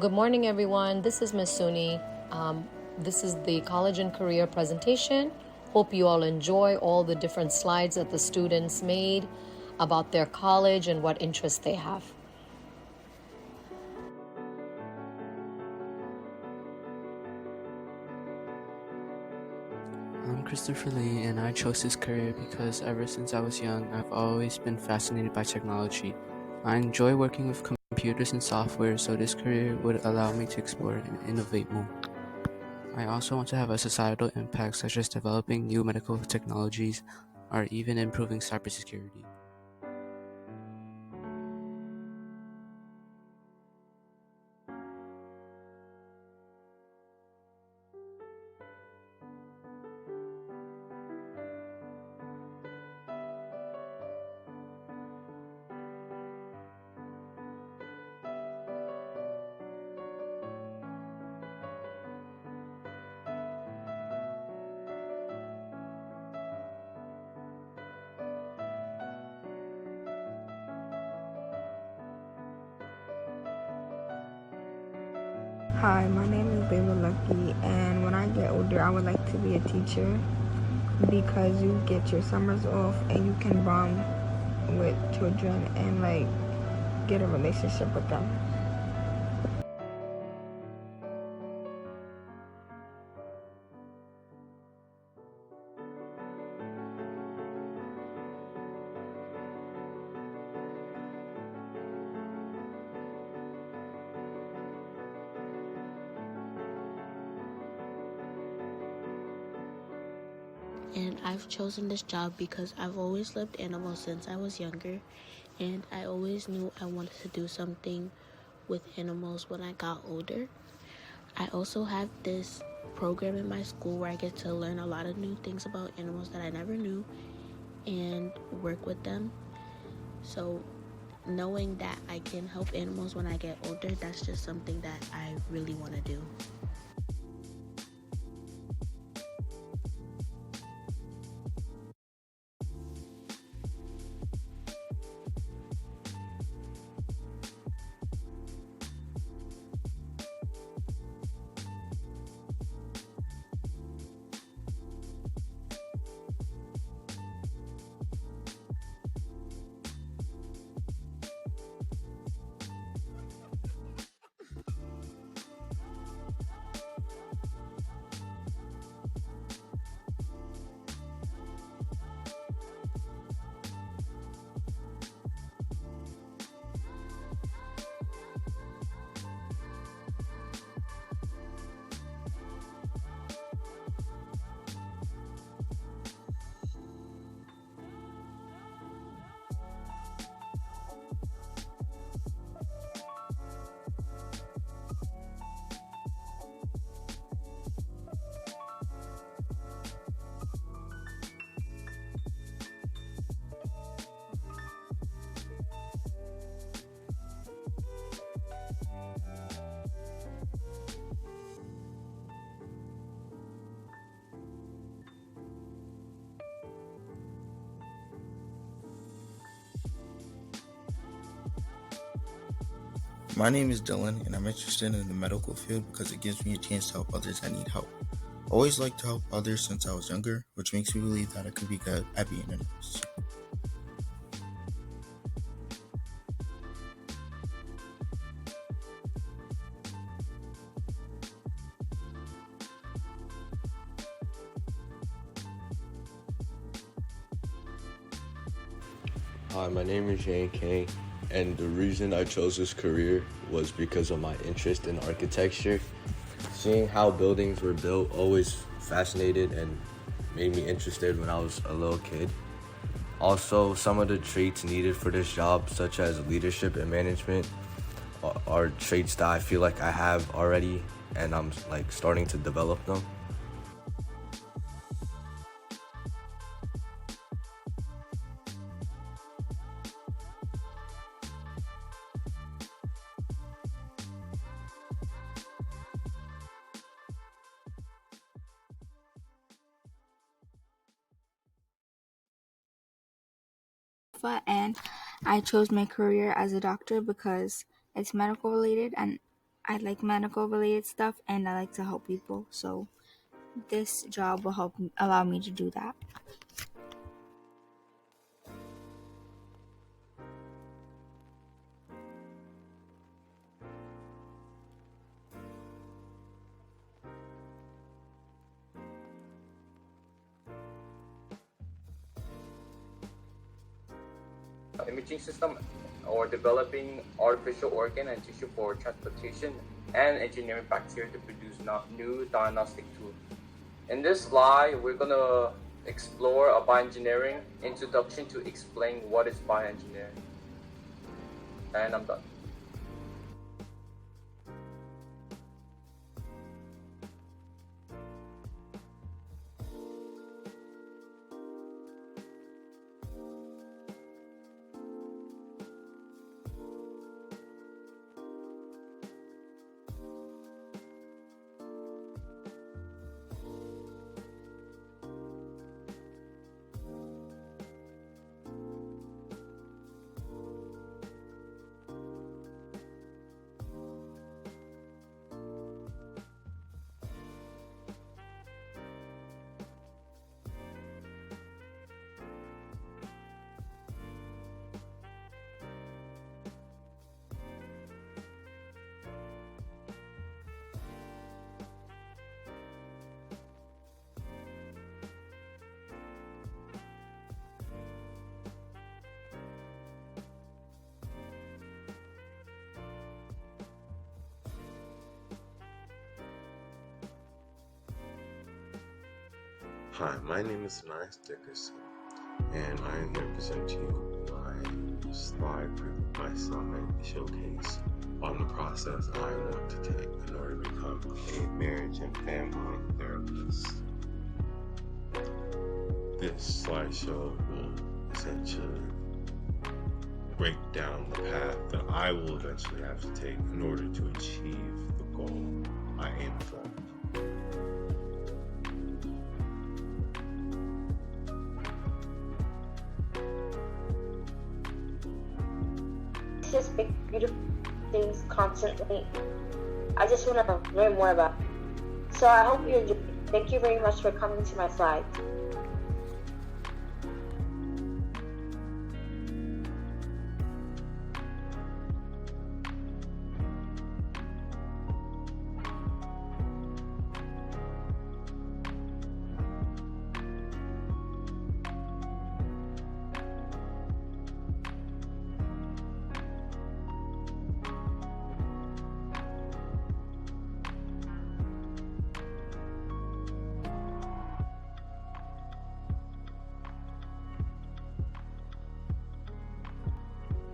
Good morning, everyone. This is Ms. Suni. This is the college and career presentation. Hope you all enjoy all the different slides that the students made about their college and what interests they have. I'm Christopher Lee, and I chose this career because ever since I was young, I've always been fascinated by technology. I enjoy working with computers and software, so this career would allow me to explore and innovate more. I also want to have a societal impact, such as developing new medical technologies or even improving cybersecurity. Hi, my name is Baby Lucky, and when I get older, I would like to be a teacher because you get your summers off and you can bond with children and get a relationship with them. And I've chosen this job because I've always loved animals since I was younger, and I always knew I wanted to do something with animals when I got older. I also have this program in my school where I get to learn a lot of new things about animals that I never knew and work with them. So knowing that I can help animals when I get older, that's just something that I really want to do. My name is Dylan, and I'm interested in the medical field because it gives me a chance to help others that need help. I always liked to help others since I was younger, which makes me believe that I could be good at being a nurse. Hi, my name is Shane Kane, and the reason I chose this career was because of my interest in architecture. Seeing how buildings were built always fascinated and made me interested when I was a little kid. Also, some of the traits needed for this job, such as leadership and management, are traits that I feel like I have already, and I'm starting to develop them. And I chose my career as a doctor because it's medical related and I like medical related stuff and I like to help people. So this job will allow me to do that. Imaging system or developing artificial organ and tissue for transplantation and engineering bacteria to produce new diagnostic tools. In this slide, we're going to explore a bioengineering introduction to explain what is bioengineering. And I'm done. Hi, my name is Nice Dickerson, and I am here to present to you my slide showcase on the process I want to take in order to become a marriage and family therapist. This slideshow will essentially break down the path that I will eventually have to take in order to achieve the goal I aim for. Just big, beautiful things constantly. I just want to learn more about it. So I hope you enjoy. Thank you very much for coming to my slides.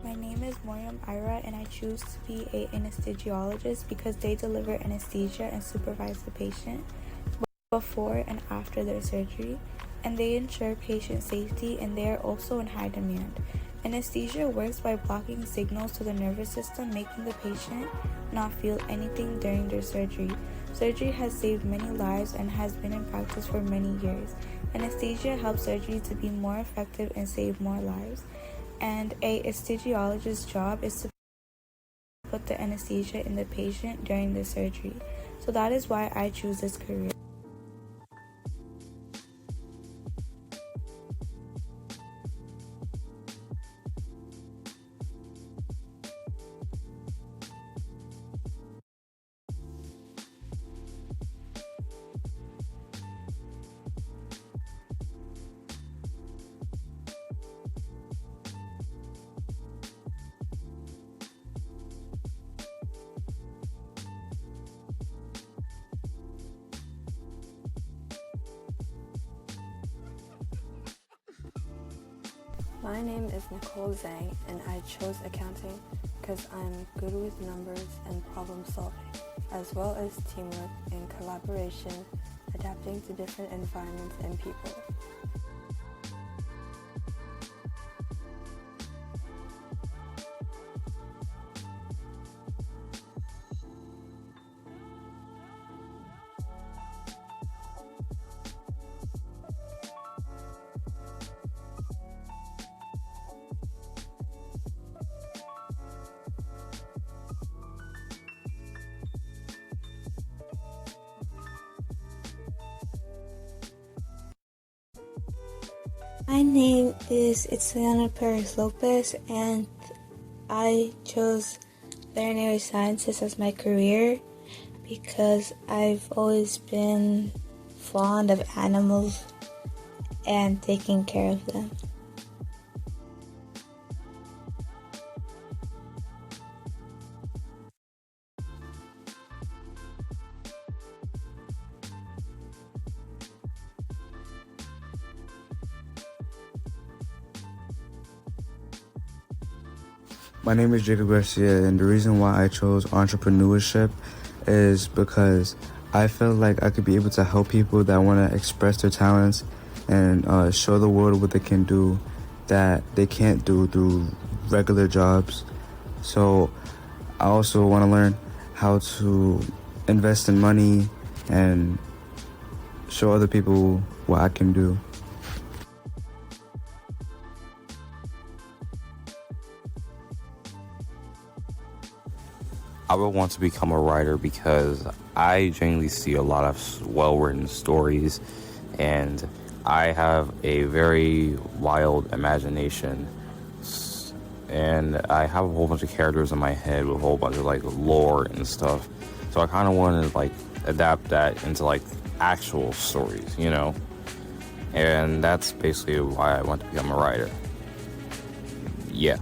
My name is Moriam Ira, and I choose to be an anesthesiologist because they deliver anesthesia and supervise the patient before and after their surgery, and they ensure patient safety, and they are also in high demand. Anesthesia works by blocking signals to the nervous system, making the patient not feel anything during their surgery. Surgery has saved many lives and has been in practice for many years. Anesthesia helps surgery to be more effective and save more lives. And an anesthesiologist's job is to put the anesthesia in the patient during the surgery. So that is why I choose this career. My name is Nicole Zhang, and I chose accounting because I'm good with numbers and problem solving, as well as teamwork and collaboration, adapting to different environments and people. My name is Itzayana Perez Lopez, and I chose veterinary sciences as my career because I've always been fond of animals and taking care of them. My name is Jacob Garcia, and the reason why I chose entrepreneurship is because I feel like I could be able to help people that want to express their talents and show the world what they can do that they can't do through regular jobs. So I also want to learn how to invest in money and show other people what I can do. I would want to become a writer because I genuinely see a lot of well-written stories, and I have a very wild imagination, and I have a whole bunch of characters in my head with a whole bunch of like lore and stuff. So I kind of want to like adapt that into like actual stories, you know? And that's basically why I want to become a writer. Yeah.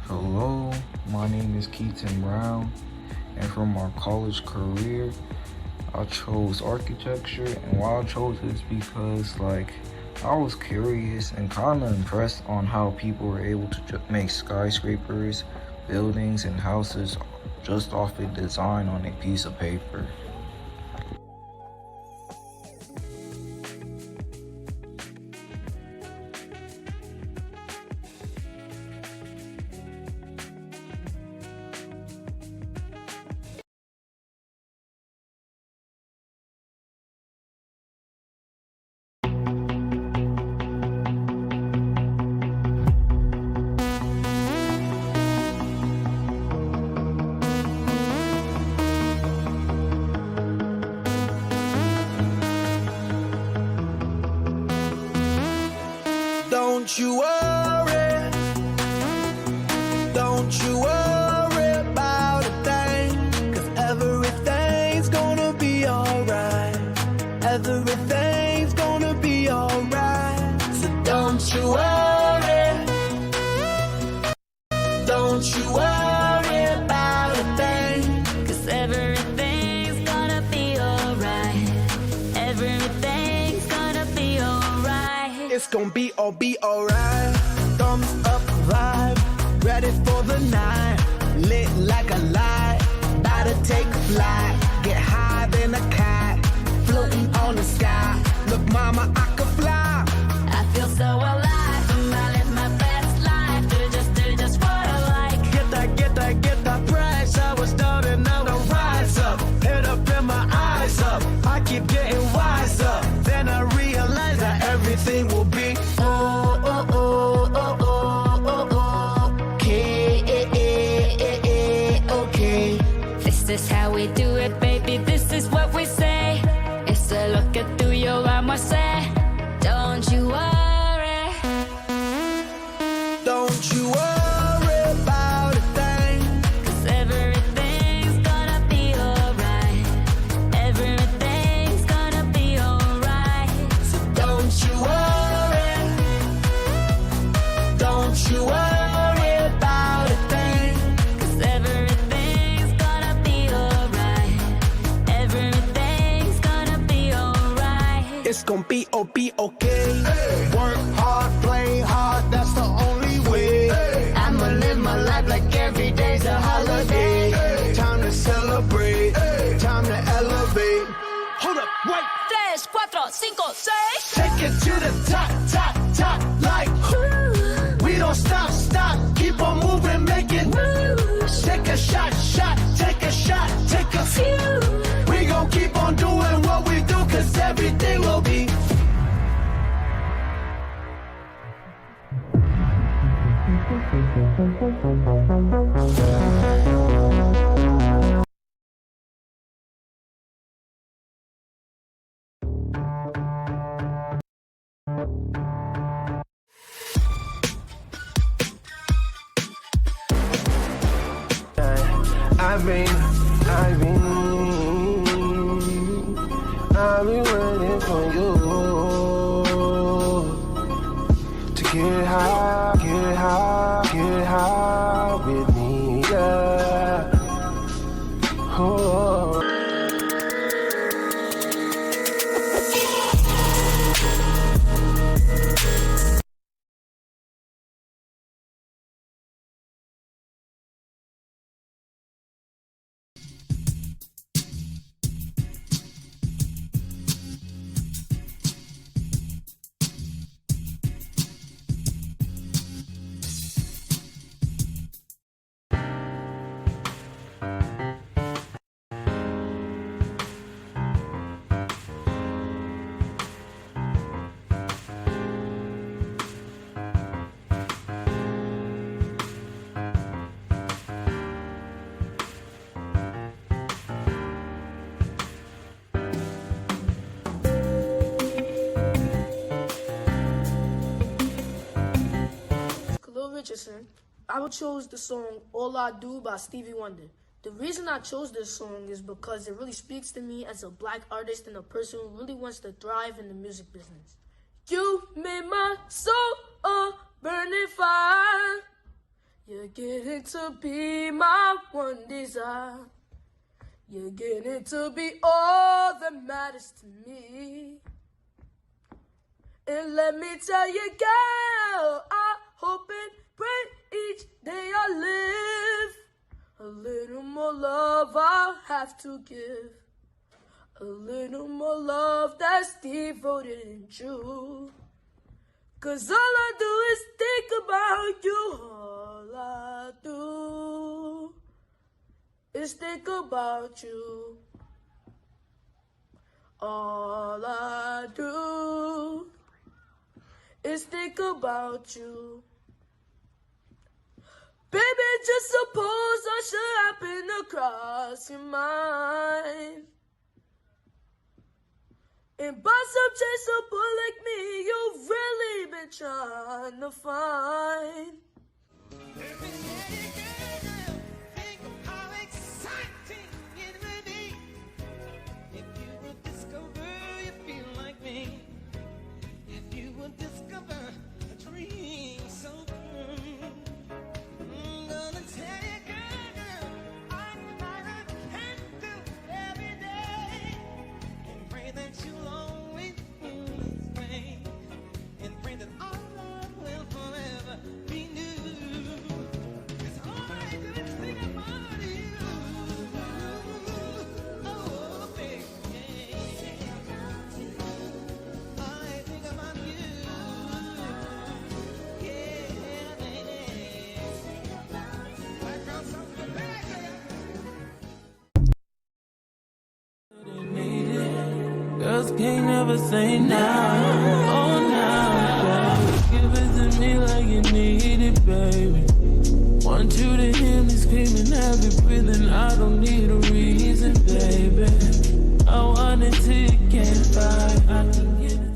Hello, my name is Keaton Brown, and from my college career, I chose architecture. And why I chose this because like I was curious and kind of impressed on how people were able to make skyscrapers, buildings, and houses just off a design on a piece of paper. Don't you worry, don't you worry about a thing, 'cause everything's gonna be alright, everything's gonna be alright, so don't you worry, don't you worry about a thing, 'cause everything's gonna be alright, everything's gonna be alright, it's gonna be alright, thumbs up vibe, ready for the night, lit like a light, about to take a flight, get higher than a cat, floating on the sky, look mama I could fly, I feel so alive, I live my best life, do just what I like, get that price, I was down and now I rise up, head up and my eyes up, I keep getting wiser, then I realize that everything will be okay. This is how we do it, baby, this is what we say. It's a look at through your arm, I say. Don't you worry, don't you worry about a thing, 'cause everything's gonna be alright, everything's gonna be alright, so don't you worry, don't you worry about a thing, 'cause everything's gonna be alright, everything's gonna be alright, it's gonna be okay, hey. Work hard, play hard, that's the only way, hey. I'ma live my life like every day's a holiday. 5, 6. Take it to the top, top, top, like we don't stop, stop, keep on moving, make it moves. Take a shot, shot, take a shot, take a few. We gon' keep on doing what we do, cause everything will be. I've been waiting for you to get high, get high, get high with me, yeah. Oh. Richardson, I chose the song All I Do by Stevie Wonder. The reason I chose this song is because it really speaks to me as a black artist and a person who really wants to thrive in the music business. You made my soul a burning fire. You're getting to be my one desire. You're getting to be all that matters to me. And let me tell you, girl, I hope and pray each day I live. A little more love I'll have to give. A little more love that's devoted and true. 'Cause all I do is think about you. All I do is think about you. All I do is think about you. Baby, just suppose I should happen across your mind. And by some chance, a boy like me, you've really been trying to find. Think of how exciting it would be if you would discover you feel like me. If you would discover a dream so good. I'm gonna tell you, girl, I can do every day and pray that you'll always feel this way and pray that our love will forever be new. 'Cause all I do is think about you. Oh, baby, I think about you. Girls can't never say now, oh now. Give it to me like you need it, baby. Want you to hear me screaming every breathing. I don't need a reason, baby. I want it till you can't buy. I can get it.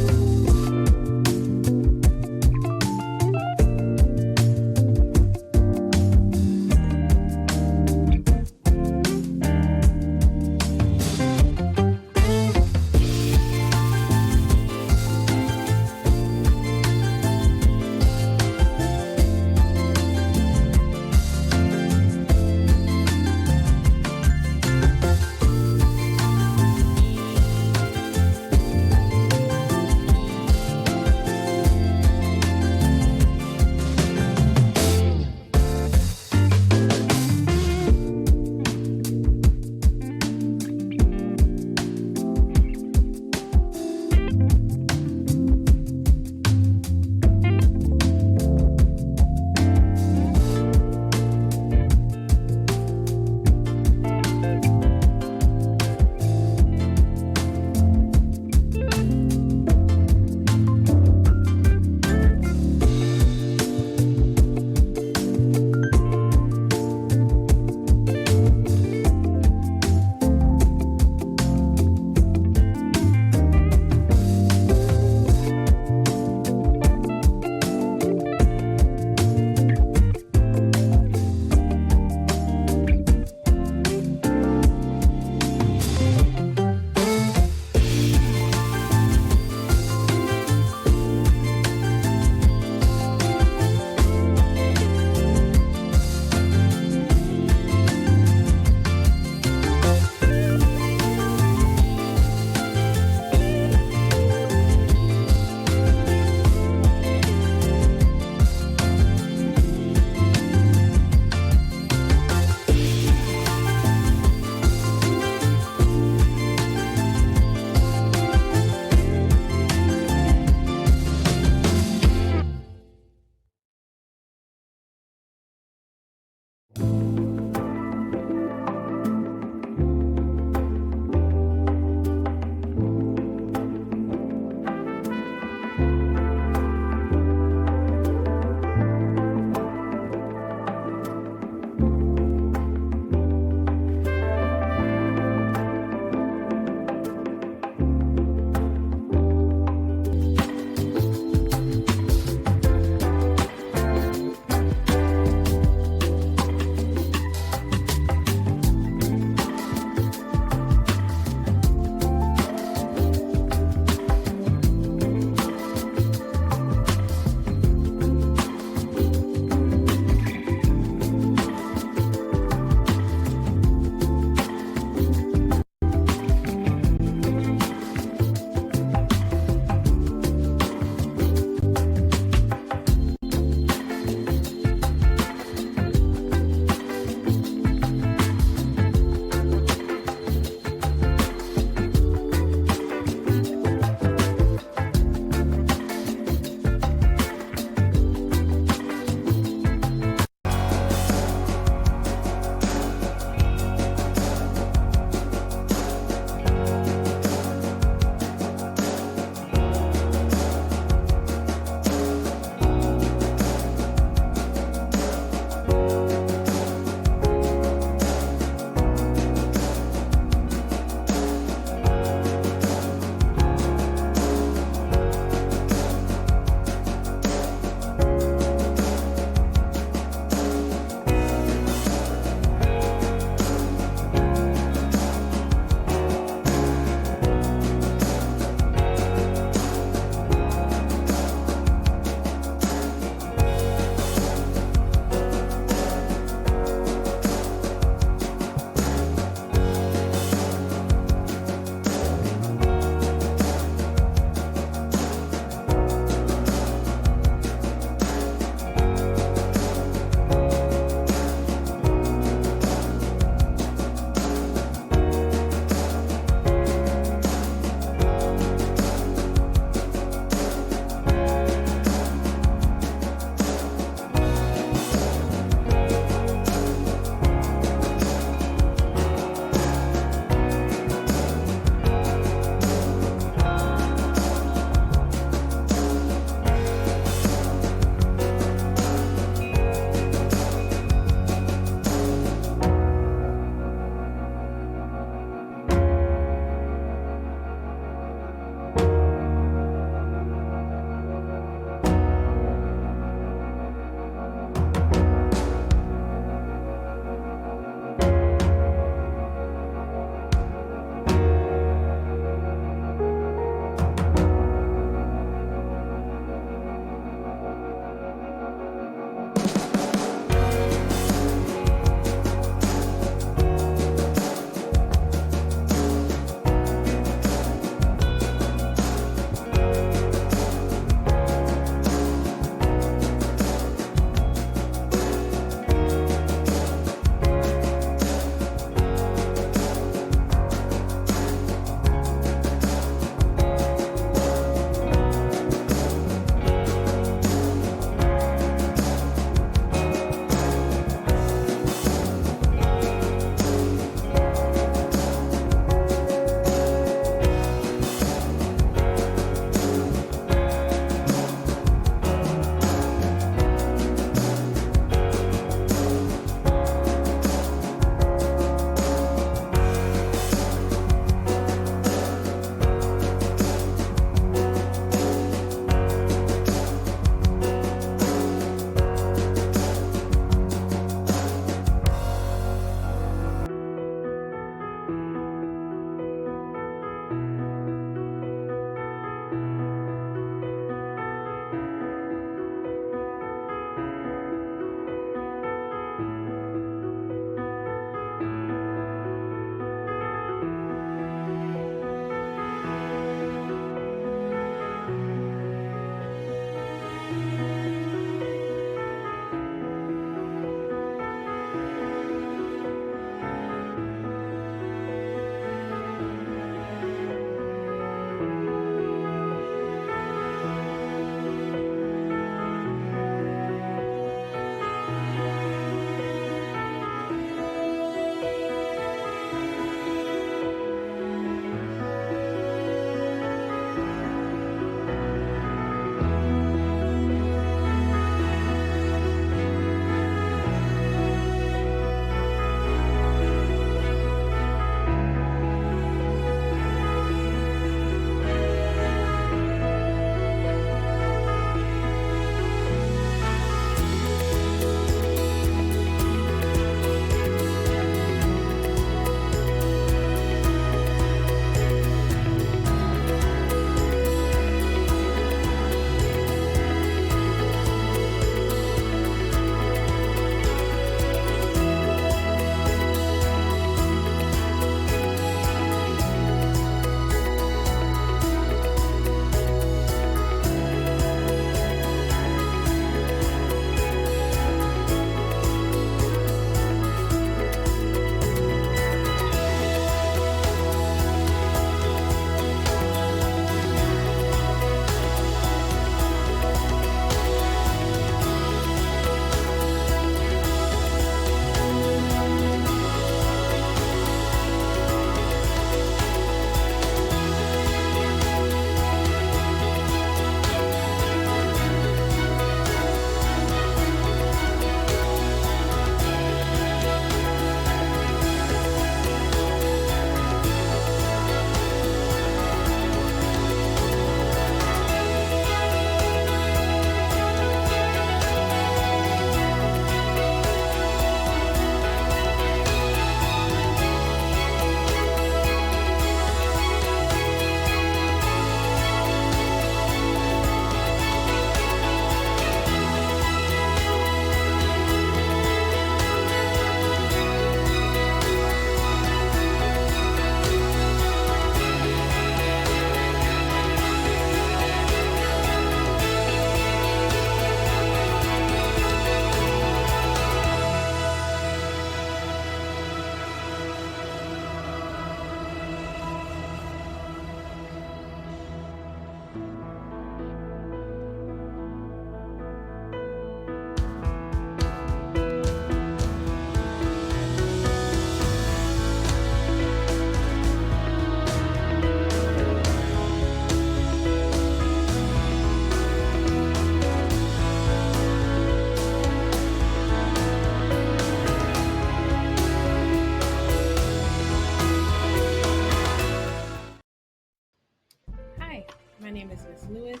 Alex Lewis,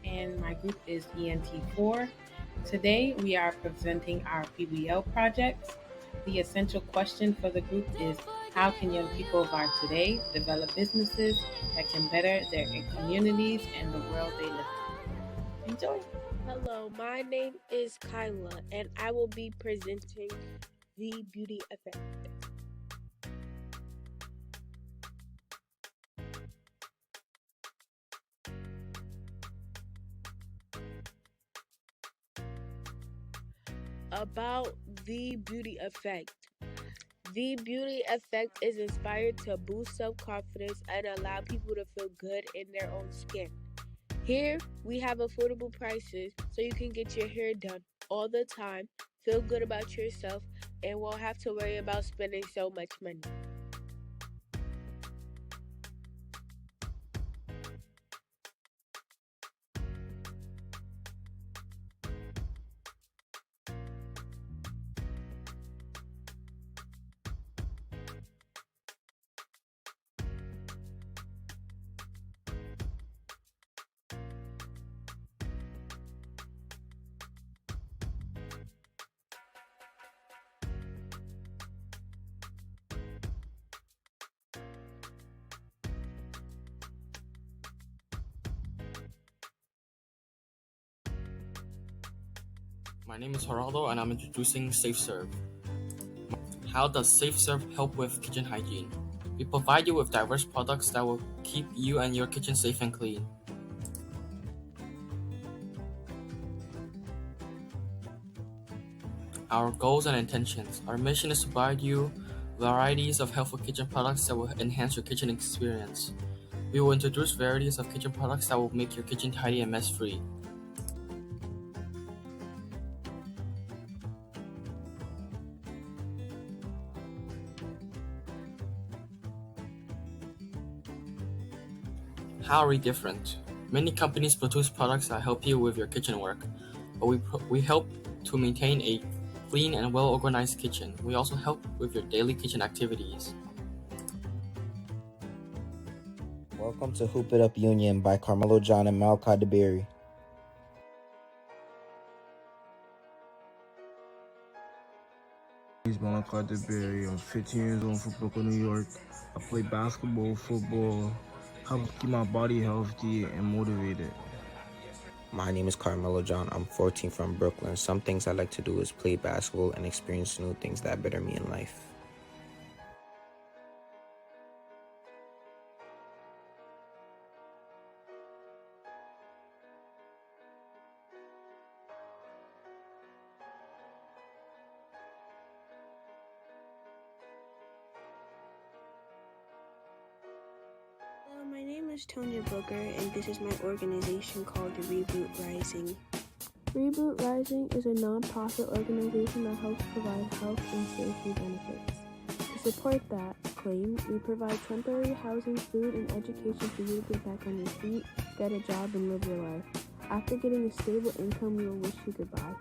and my group is ENT4. Today, we are presenting our PBL projects. The essential question for the group is, how can young people of our today develop businesses that can better their communities and the world they live in? Enjoy! Hello, my name is Kyla, and I will be presenting the beauty effect. About the beauty effect. The beauty effect is inspired to boost self-confidence and allow people to feel good in their own skin. Here, we have affordable prices so you can get your hair done all the time, feel good about yourself, and won't have to worry about spending so much money. My name is Geraldo and I'm introducing SafeServe. How does SafeServe help with kitchen hygiene? We provide you with diverse products that will keep you and your kitchen safe and clean. Our goals and intentions. Our mission is to provide you varieties of helpful kitchen products that will enhance your kitchen experience. We will introduce varieties of kitchen products that will make your kitchen tidy and mess-free. How are we different? Many companies produce products that help you with your kitchen work, but we help to maintain a clean and well-organized kitchen. We also help with your daily kitchen activities. Welcome to Hoop It Up Union by Carmelo John and Malachi DeBerry. My name is Malachi DeBerry. I'm 15 years old from Brooklyn, New York. I play basketball, football, help keep my body healthy and motivated. My name is Carmelo John. I'm 14 from Brooklyn. Some things I like to do is play basketball and experience new things that better me in life. Hello, my name is Tonya Booker, and this is my organization called the Reboot Rising. Reboot Rising is a non-profit organization that helps provide health and safety benefits. To support that claim, we provide temporary housing, food, and education for you to get back on your feet, get a job, and live your life. After getting a stable income, we will wish you goodbye.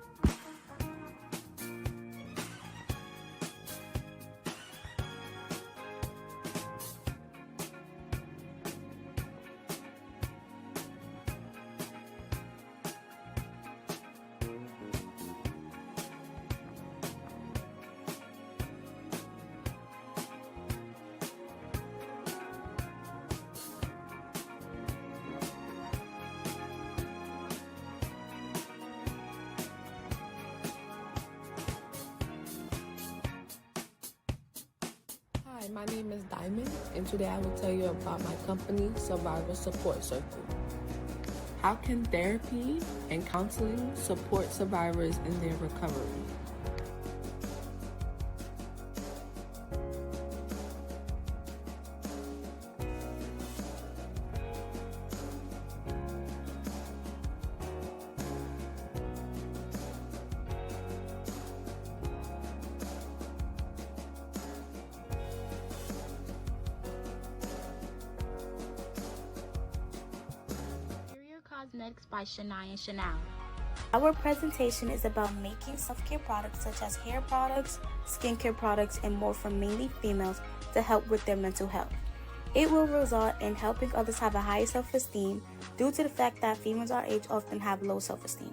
Hi, my name is Diamond, and today I will tell you about my company, Survivor Support Circle. How can therapy and counseling support survivors in their recovery? Cosmetics by Shania and Chanel. Our presentation is about making self-care products such as hair products, skincare products, and more for mainly females to help with their mental health. It will result in helping others have a higher self-esteem due to the fact that females our age often have low self-esteem.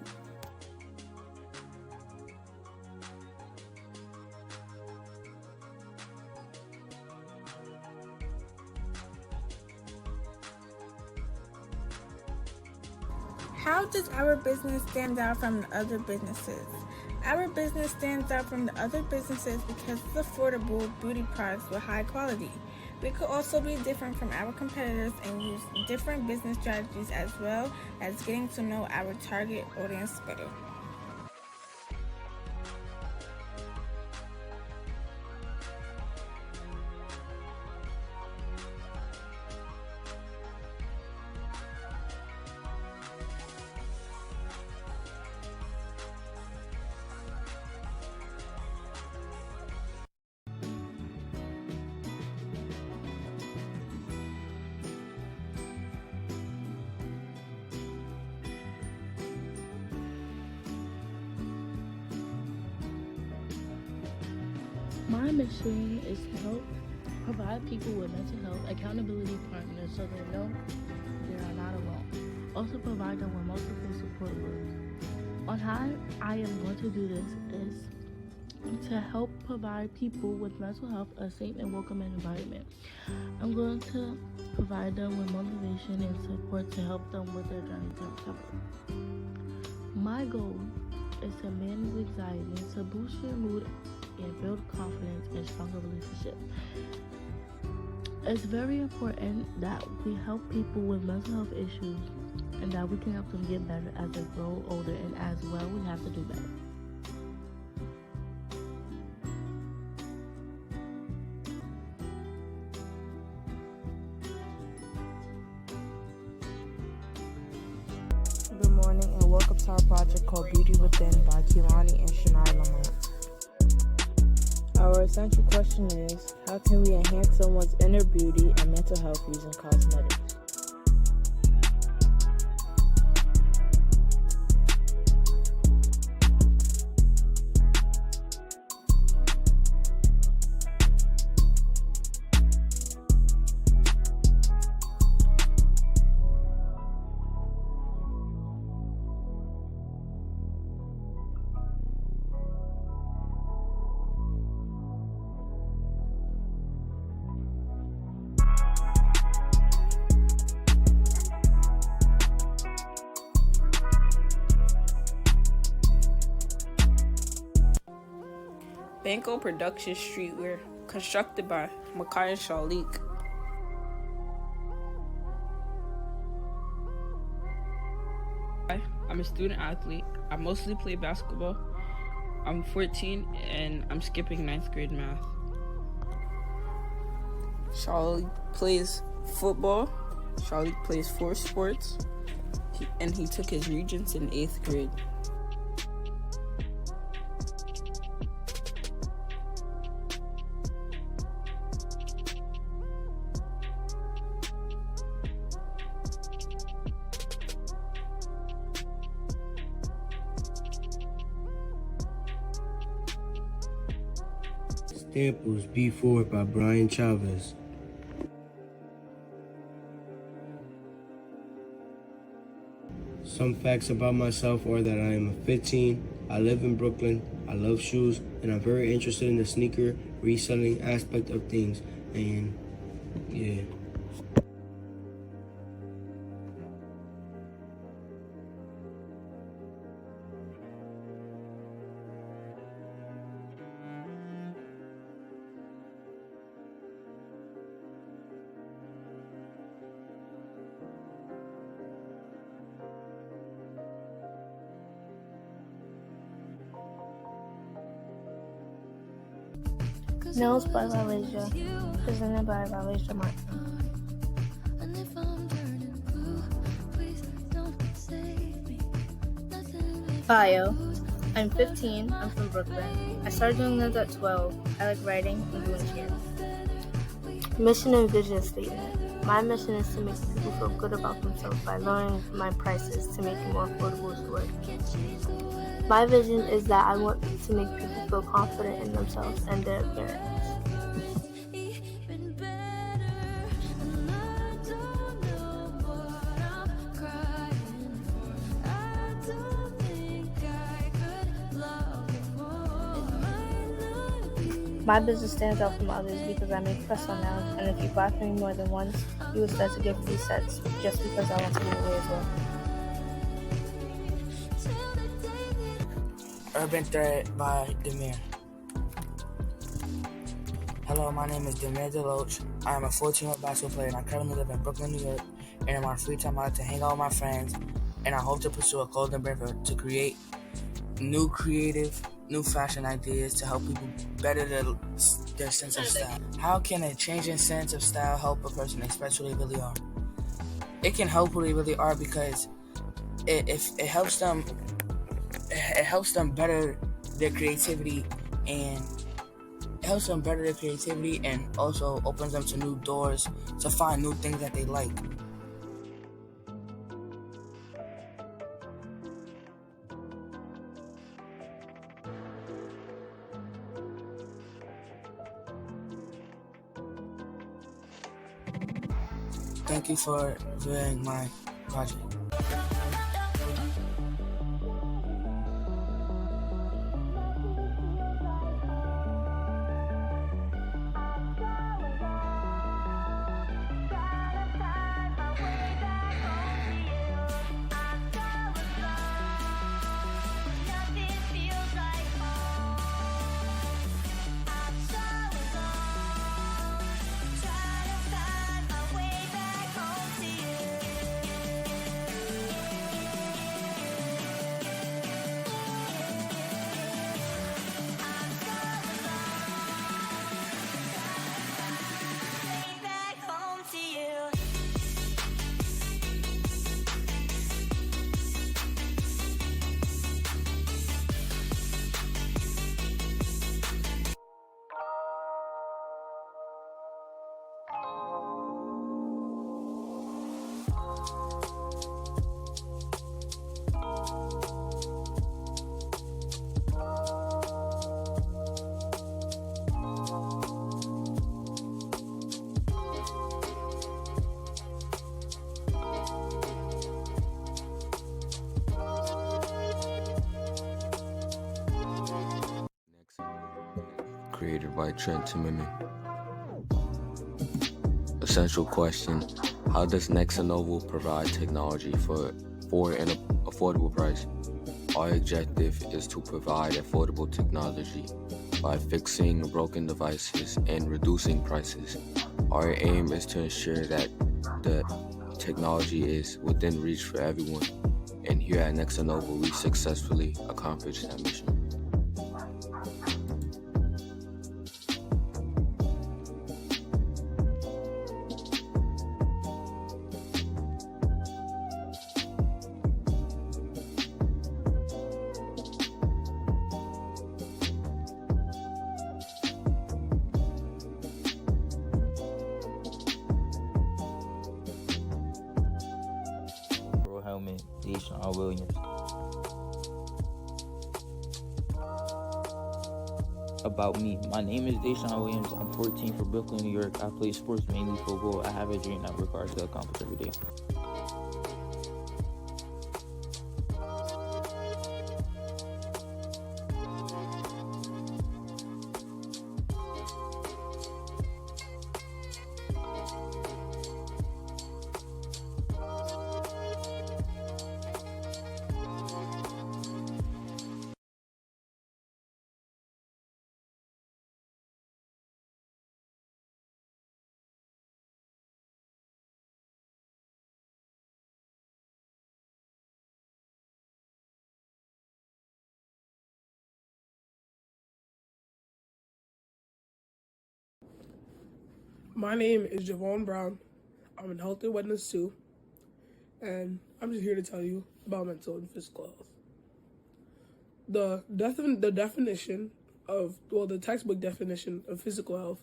How does our business stand out from the other businesses? Our business stands out from the other businesses because it's affordable beauty products with high quality. We could also be different from our competitors and use different business strategies as well as getting to know our target audience better. My mission is to help provide people with mental health accountability partners so they know they are not alone. Also provide them with multiple support groups. On how I am going to do this is to help provide people with mental health a safe and welcoming environment. I'm going to provide them with motivation and support to help them with their journey to recovery. My goal is to manage anxiety, to boost your mood and build confidence and stronger relationships. It's very important that we help people with mental health issues and that we can help them get better as they grow older, and as well we have to do better. Good morning and welcome to our project called Beauty Within by Kehlani and Shania Lamont. Our essential question is, how can we enhance someone's inner beauty and mental health using cosmetics? Banco Production Streetwear, constructed by Makai and Shalik. I'm a student athlete. I mostly play basketball. I'm 14 and I'm skipping 9th grade math. Shalik plays football. Shalik plays 4 sports. And he took his regents in 8th grade. Staples B4 by Brian Chavez. Some facts about myself are that I am 15, I live in Brooklyn, I love shoes, and I'm very interested in the sneaker reselling aspect of things. And yeah. Nails by Valesia, presented by Valesia Martin. Bio. I'm 15, I'm from Brooklyn. I started doing nails at 12. I like writing and doing cheer. Mission and vision statement. My mission is to make people feel good about themselves by lowering my prices to make it more affordable to work. My vision is that I want to make people feel confident in themselves and their appearance. My business stands out from others because I make press-on nails, and if you buy from me more than once, you will start to get free sets just because I want to give away as well. Urban Thread by Demir. Hello, my name is Demir DeLoach. I am a 14-year-old basketball player and I currently live in Brooklyn, New York. And in my free time, I like to hang out with my friends, and I hope to pursue a clothing brand to create new creative, new fashion ideas to help people better their sense of style. How can a changing sense of style help a person express who they really are? It can help who they really are because it helps them better their creativity, and also opens them to new doors to find new things that they like. Thank you for viewing my project. Created by Trent Timmerman. Essential question: how does Nexanovo provide technology for an affordable price? Our objective is to provide affordable technology by fixing broken devices and reducing prices. Our aim is to ensure that the technology is within reach for everyone, and here at Nexanovo we successfully accomplished that mission. Helmet, Deshaun Williams. About me, my name is Deshaun Williams. I'm 14 from Brooklyn, New York. I play sports, mainly football. I have a dream that I work hard to accomplish every day. My name is Javon Brown. I'm in Health and Wellness 2, and I'm just here to tell you about mental and physical health. The textbook definition of physical health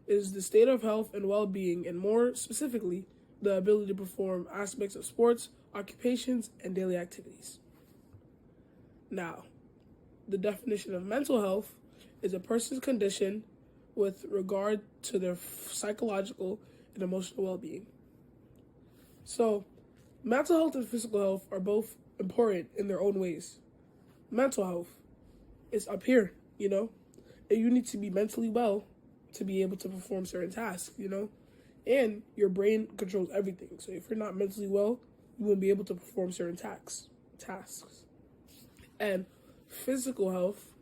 is the state of health and well-being, and more specifically, the ability to perform aspects of sports, occupations, and daily activities. Now, the definition of mental health is a person's condition with regard to their psychological and emotional well-being. So, mental health and physical health are both important in their own ways. Mental health is up here, you need to be mentally well to be able to perform certain tasks, you know? And your brain controls everything. So if you're not mentally well, you won't be able to perform certain tasks. And physical health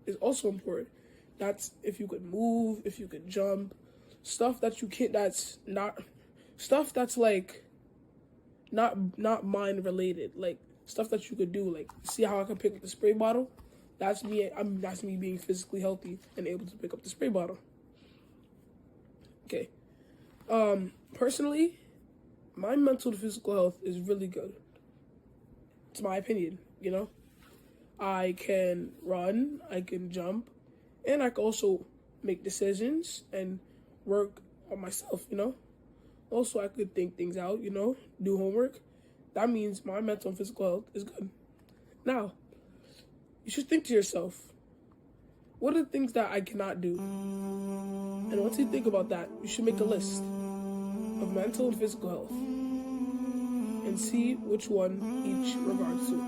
is also important. That's if you could move, if you could jump, stuff that you can't, stuff that's like not mind related, like stuff that you could do, like see how I can pick up the spray bottle? That's me. That's me being physically healthy and able to pick up the spray bottle. Okay. Personally, my mental to physical health is really good. It's my opinion, you know? I can run, I can jump, and I can also make decisions and work on myself, you know? Also, I could think things out, you know, do homework. That means my mental and physical health is good. Now, you should think to yourself, what are the things that I cannot do? And once you think about that, you should make a list of mental and physical health and see which one each regards to.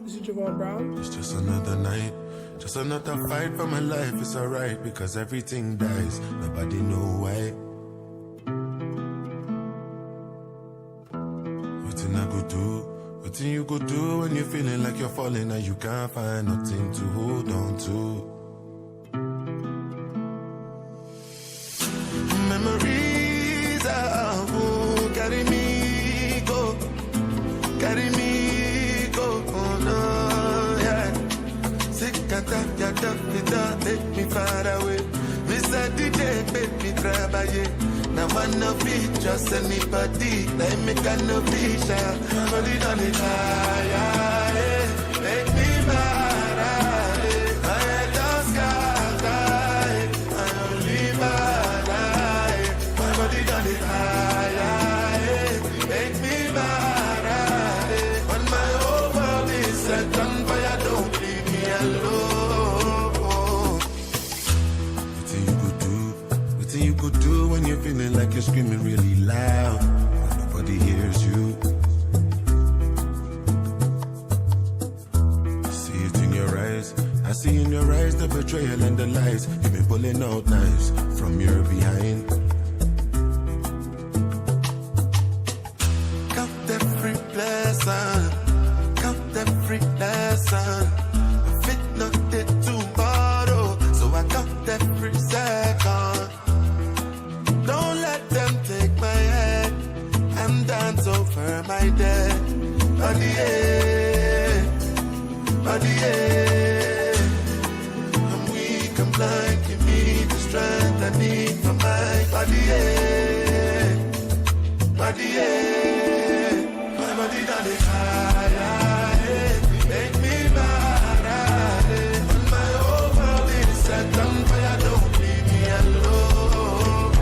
This is Javon Brown. It's just another night, just another fight for my life. It's alright because everything dies. Nobody know why. Nothing I go do, nothing you go do when you're feeling like you're falling and you can't find nothing to hold on to. Memories who carry me go, oh no, yeah. Sick attack, ya don't take me far away. Mr. DJ, make me travailler. Now one no be just anybody, like me can no be shy. Body done it high, make me mad, I ain't lost sky, I only mad, my body done it high, make me mad, when my whole world is set on fire, don't leave me alone. What you could do when you're feeling like you're screaming really loud, and nobody hears you. See it in your eyes, I see in your eyes the betrayal and the lies. You've been pulling out knives from your behind. Count every blessing, count every lesson. Fit not it tomorrow, so I count every second. Don't let them take my head and dance over my dead. Body, I'm weak, I'm blind, give me the strength I need for my body, my body done it high, make me mad, when my whole world is set on fire, don't leave me alone.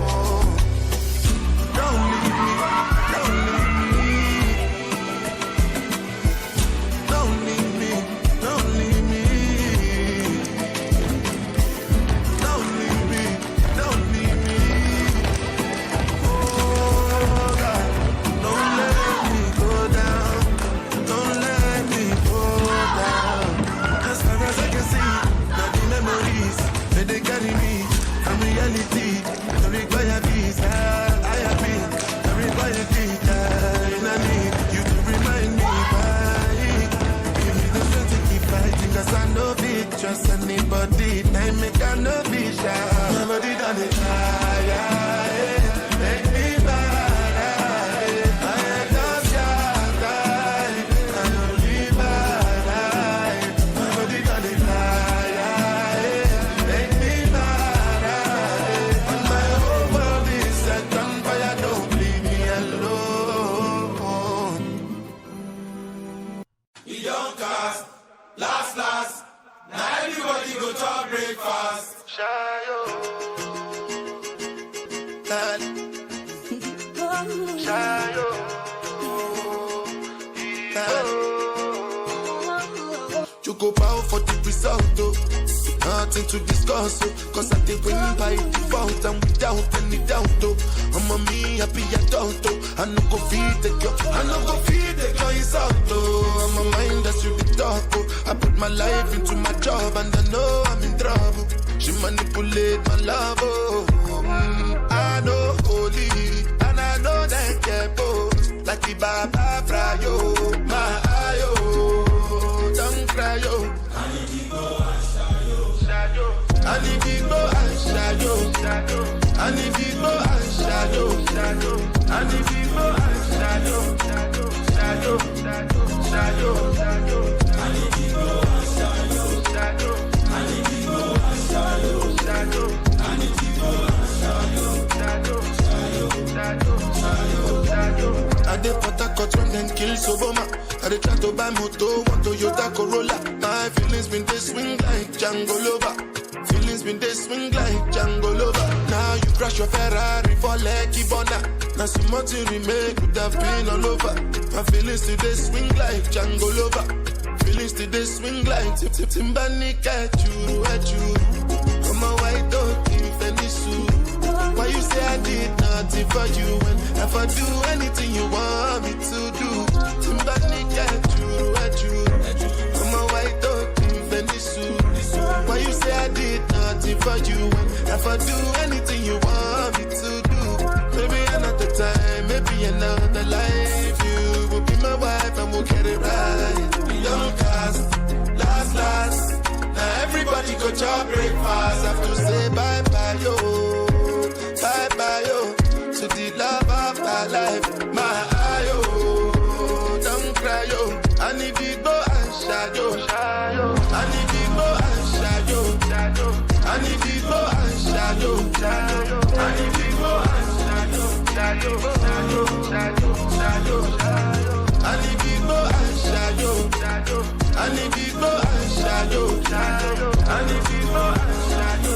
Don't leave me, don't leave me, don't leave me, don't leave me, don't leave me, don't leave me. Oh God, don't let me go down, don't let me go down. As far as I can see, now the memories that they carry me from reality. Don't require visa, I have been. Don't require visa, and I need you to remind me why. Give me the strength to keep fighting, 'cause I know it. Trust anybody, time make I no be shy. Nobody done it higher, make me mad. I ain't lost your time, I only mad. Nobody done it higher, make me mad. When my whole world is set on fire, don't leave me alone. You don't cast, last. Now everybody go to breakfast. Shayo. Shayo. You go bow for the result, though. Nothing to discuss, oh. 'Cause I did win by default and without any doubt, oh. I'm a me happy adult, oh. I no go feed the girl, I no go feed the girl, it's out, oh. I'm a mind that's you the talk, oh. I put my life into my job and I know I'm in trouble. She manipulate my love, oh. I know holy, and I know that get both. Like the Baba Frayo, my ayo, don't cry, yo. I need to go and shayo. I need to go and shayo. I need to go and shayo. I need to go and shayo. Shayo. I need to go and shayo. I need to go and shayo. I need to go and shayo. I did Port when then kill Soboma. I did try to buy moto, want Toyota Corolla. My feelings been they swing like Django Lover. Feelings been they swing like Django Lover. Now you crash your Ferrari for Lucky Bona. Now some more to remake could have been all over. My feelings today swing like Django Lover. Feelings today swing like Timbani at you. I'm a white dog in Fenisu. Why you say I did nothing for you when if I do anything you want me to do? Timbani at you. I'm a white dog in Fenisu. Why you say I did nothing for you when if I do anything you want me to do? Maybe another time, maybe another life. You will be my wife and we'll get it right. Young cast, last. Now everybody go chop breakfast. Have to say bye-bye, yo. Bye-bye, yo. To the love of my life. My ayo, don't cry, yo. I need to go and shadow. I need to go and shadow. I need to go and shadow. I need to go and shadow. I need to go and shadow. I need to go and shadow. I need to go and shadow.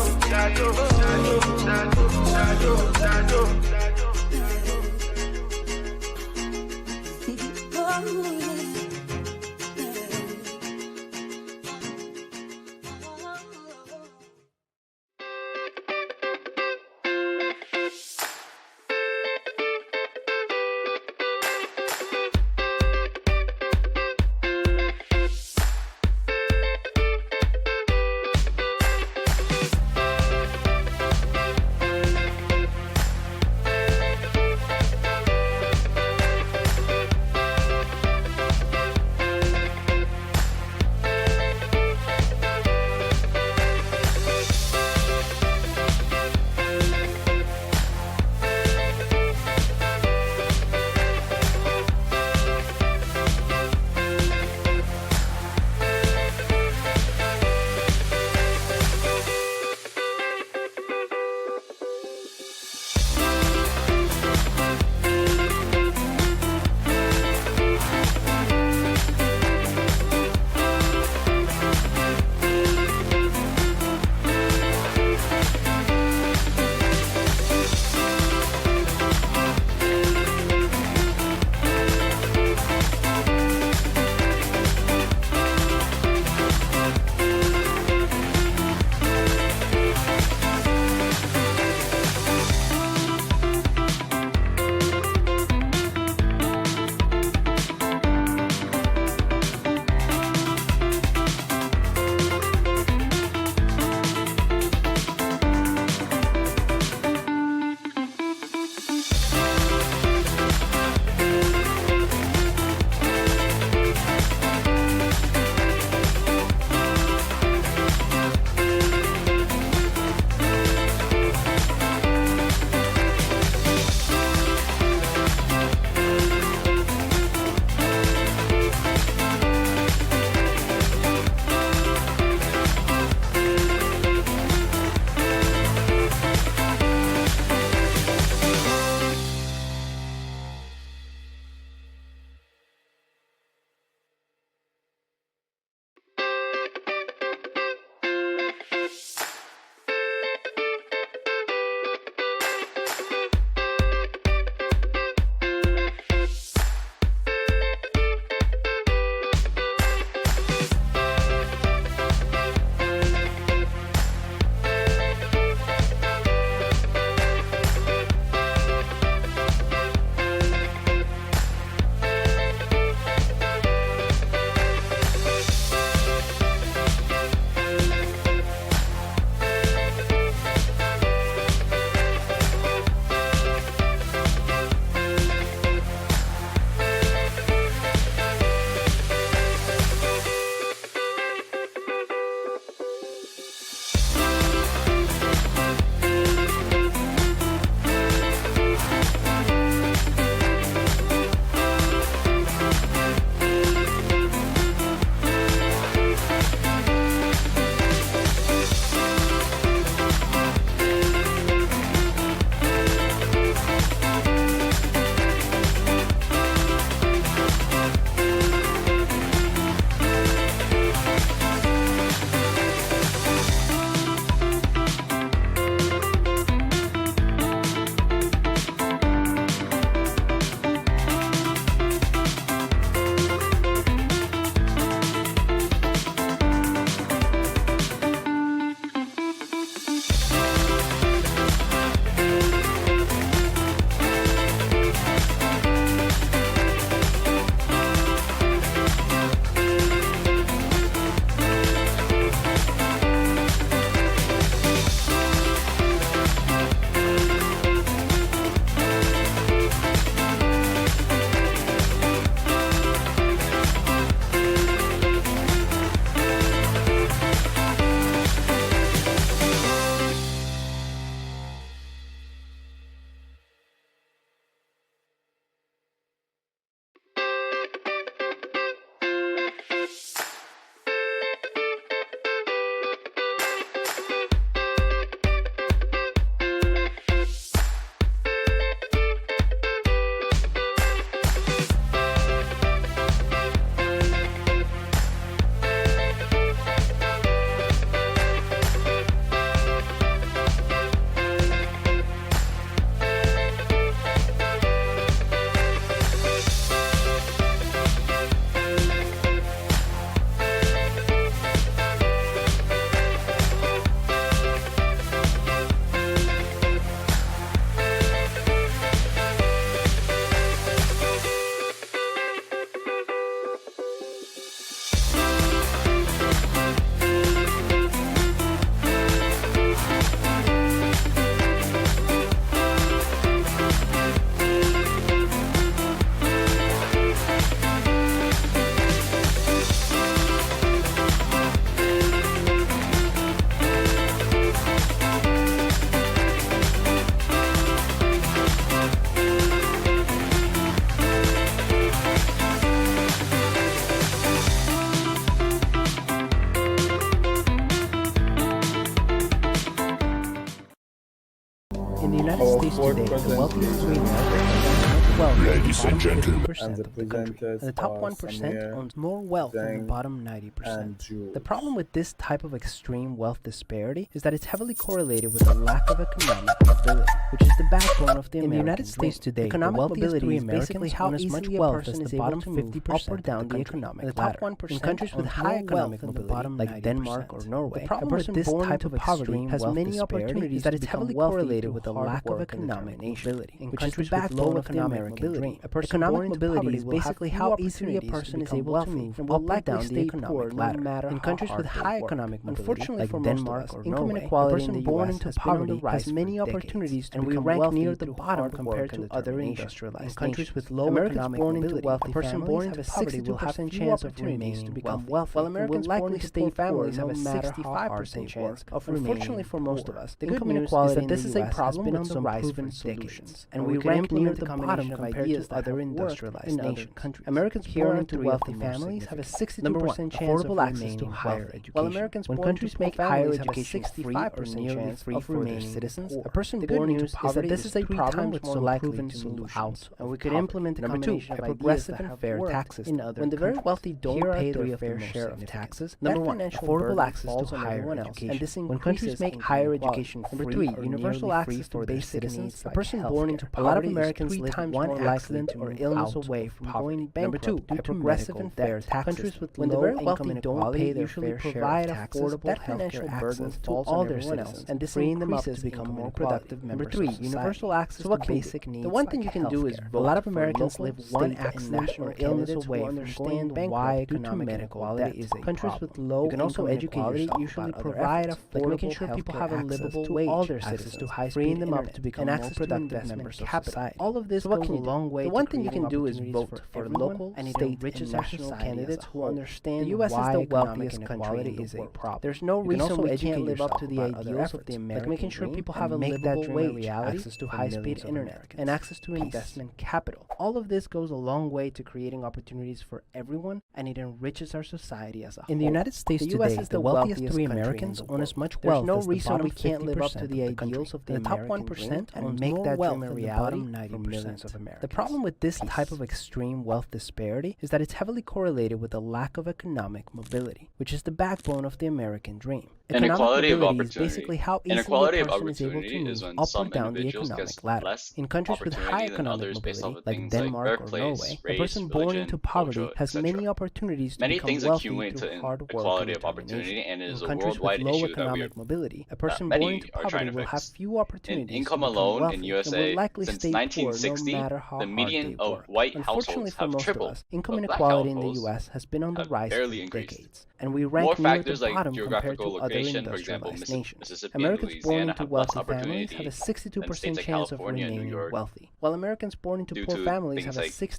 United Our States fourth today, the wealthiest three presentation Americans own as much wealth as the Ladies and bottom gentlemen. 50% And the of the country, presenters and the top are 1% Samir, owns more wealth than the Zhang, bottom 90%. and Jules. The problem with this type of extreme wealth disparity is that it's heavily correlated with a lack of economic mobility, which is the backbone of the American dream. In the United States today, economic mobility is basically how easily a person is able to move up or down the economic ladder. The top 1% in countries with high economic mobility, like Denmark or Norway, a person with this type of poverty has many opportunities that it's heavily correlated with a lack of economic mobility. In countries with low economic mobility, a person born into poverty is basically how easily a person is able to move and will likely stay poor no matter. In countries with high economic mobility, unfortunately like Denmark or income inequality in the US has poverty has many opportunities to become wealthy near the bottom compared to other industrialized nations. In countries with low economic mobility, a person born into poverty will have few chance of remaining to become wealthy, while Americans likely stay families have a 65% chance of remaining. Unfortunately for most of us, the income inequality is that this is a problem with some proven solutions, and we rank near the bottom compared to other industrialized nations. Americans born into wealthy families have a 62% chance of access to higher education, while Americans born into make higher education free or nearly free for their citizens. A person born into poverty this is a problem with some proven solutions, and we could implement a combination of progressive and fair taxes. When the very wealthy don't pay their fair share of taxes, number one, affordable access to higher education, and this when countries make higher education free. Number three, universal access for their citizens. A person born into poverty, a lot of Americans live one accident or illness away from going bankrupt. Number two, a progressive and fair taxes. Countries with low income inequality don't pay their fair share of taxes. Affordable healthcare access to all their citizens, and this freeing them up to become more productive members of society. Universal access to basic needs. The one thing you can do is vote. A lot of Americans live one accident or illness away from understand why economic inequality is a countries with low income inequality usually provide affordable making sure people have a livable wage, all their citizens to high freeing them up to become more productive members of society. All of this goes a long way. The one thing you can do is vote for local, state, and national candidates who understand the U.S. is the wealthiest country is a problem. There's no reason we can't live up to the ideals of the American like making sure people have a livable wage, access to high-speed internet, and access to investment capital. All of this goes a long way to creating opportunities for everyone, and it enriches our society as a whole. In the United States the U.S. is the wealthiest three Americans own as much wealth. There's no reason we can't live up to the ideals of the top 1% and make that dream a reality for millions of Americans. The problem with this type of extreme wealth disparity is that it's heavily correlated with a lack of economic mobility, which is the backbone of the American dream. Inequality of Mobility is opportunity. basically how easily Inequality a of person is able to opportunity move is when up or some down the individuals economic get ladder. less In countries with high opportunity than economic others based off mobility, of like things Denmark like or birthplace, Norway, a race, person born religion, into poverty culture, has etc. many opportunities to Many become things wealthy accumulate through to hard work inequality and of opportunity, determination. and it In is a countries with worldwide low issue that economic mobility, a that person born many into are trying poverty to will have fix. few opportunities Income to become alone wealthy in and USA will likely since stay poor no 1960, matter how the hard median they of work. white Unfortunately households for have most of tripled, us, income but black inequality in the households U.S. has been on the have rise barely for increased. decades, and we More rank near the factors like bottom compared geographical to other location, for example, industrialized nations. Mississippi and Americans born Louisiana into have less wealthy families have opportunity a than 62% states like chance of California and New remaining York wealthy, while Americans born into due poor to families have things a like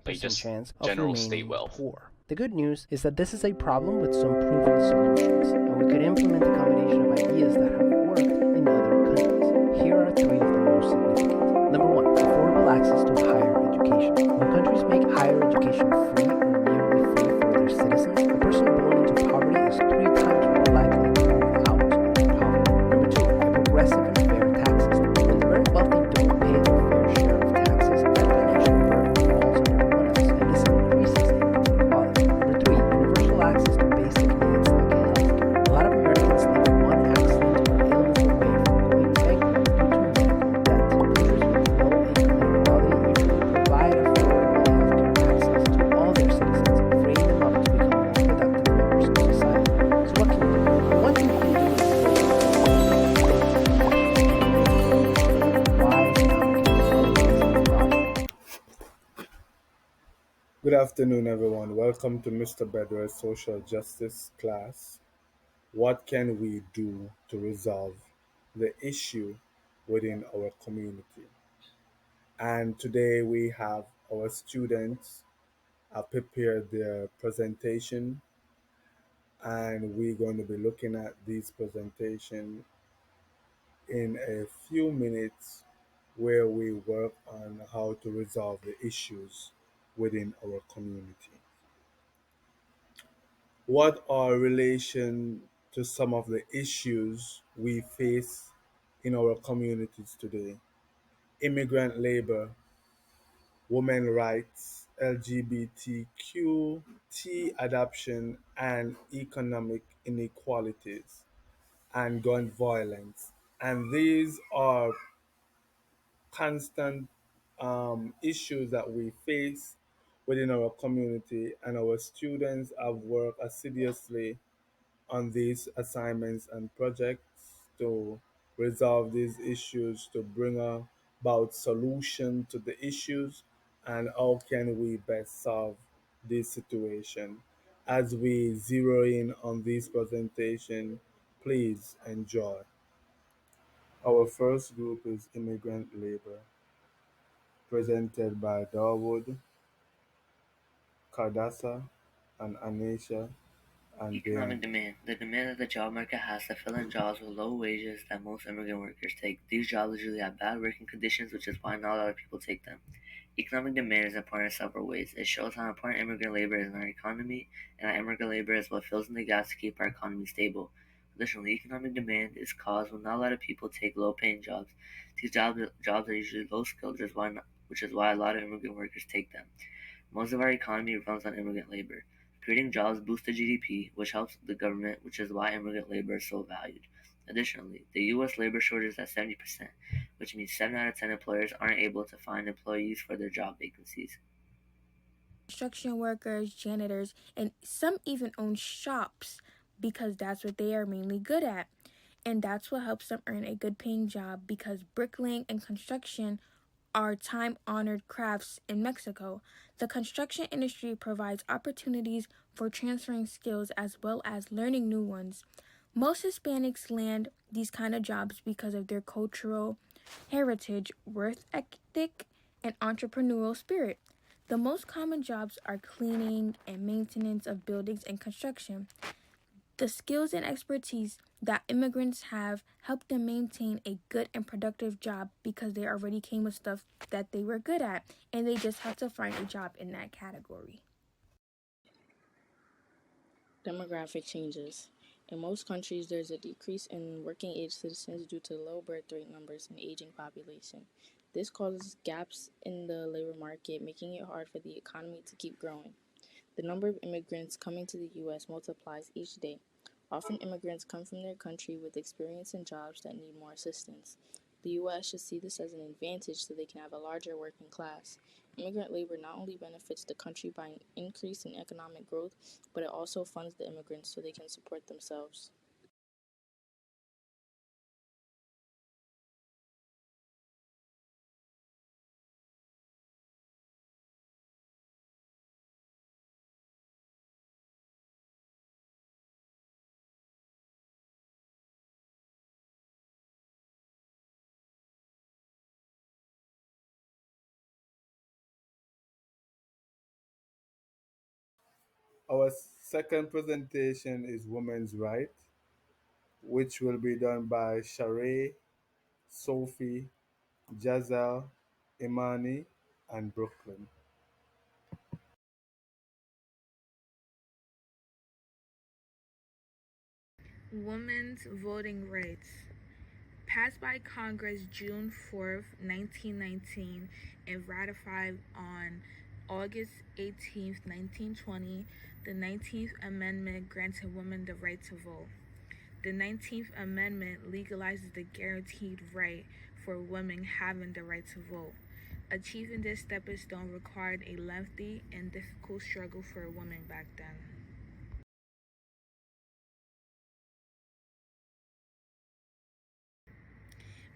65% just chance of general state remaining wealth. poor. The good news is that this is a problem with some proven solutions, and we could implement a combination of ideas that have worked in other countries. Here are three of the most significant. Number one, affordable access to higher education. When countries make higher education free or nearly free for their citizens, a person born into poverty is three times more likely to move out of poverty. Number two, a progressive and fair tax system. When the very wealthy don't pay their fair share of taxes, that financial burden falls on everyone else, and this increases income inequality. Number three, universal access to basic needs like healthcare. A lot of Americans live one accident or illness away from going bankrupt due to medical debt. Countries with low income inequality usually provide affordable healthcare access to all their citizens, freeing them up to become more productive members of society. So what can you do? One thing you can do is why economic inequality is a problem. Good afternoon, everyone. Welcome to Mr. Bedwell's social justice class. What can we do to resolve the issue within our community? And today we have our students prepared their presentation, and we're going to be looking at these presentation in a few minutes where we work on how to resolve the issues within our community. What are relation to some of the issues we face in our communities today? immigrant labor, women rights, LGBTQT adoption, and economic inequalities and gun violence. And these are constant issues that we face within our community, and our students have worked assiduously on these assignments and projects to resolve these issues, to bring about solution to the issues, and how can we best solve this situation. As we zero in on this presentation, please enjoy. Our first group is immigrant labor, presented by Darwood, Cardassa, and Anisha and Economic Dan. demand. The demand that the job market has to fill in jobs with low wages that most immigrant workers take. These jobs usually have bad working conditions, which is why not a lot of people take them. Economic demand is important in several ways. It shows how important immigrant labor is in our economy, and that immigrant labor is what fills in the gaps to keep our economy stable. Additionally, economic demand is caused when not a lot of people take low-paying jobs. These jobs are usually low-skilled, which is why a lot of immigrant workers take them. Most of our economy runs on immigrant labor. Creating jobs boosts the GDP, which helps the government, which is why immigrant labor is so valued. Additionally, the U.S. labor shortage is at 70%, which means 7 out of 10 employers aren't able to find employees for their job vacancies. Construction workers, janitors, and some even own shops because that's what they are mainly good at. And that's what helps them earn a good paying job because bricklaying and construction are time honored crafts in Mexico. The construction industry provides opportunities for transferring skills as well as learning new ones. Most Hispanics land these kind of jobs because of their cultural heritage, work ethic, and entrepreneurial spirit. The most common jobs are cleaning and maintenance of buildings and construction. The skills and expertise that immigrants have help them maintain a good and productive job because they already came with stuff that they were good at, and they just have to find a job in that category. Demographic changes. In most countries, there's a decrease in working age citizens due to low birth rate numbers and aging population. This causes gaps in the labor market, making it hard for the economy to keep growing. The number of immigrants coming to the U.S. multiplies each day. Often, immigrants come from their country with experience in jobs that need more assistance. The U.S. should see this as an advantage so they can have a larger working class. Immigrant labor not only benefits the country by an increase in economic growth, but it also funds the immigrants so they can support themselves. Our second presentation is Women's Right, which will be done by Sharee, Sophie, Jazelle, Imani, and Brooklyn. Women's voting rights. Passed by Congress June 4th, 1919, and ratified on August 18th, 1920, the 19th Amendment granted women the right to vote. The 19th Amendment legalizes the guaranteed right for women having the right to vote. Achieving this stepping stone required a lengthy and difficult struggle for women back then.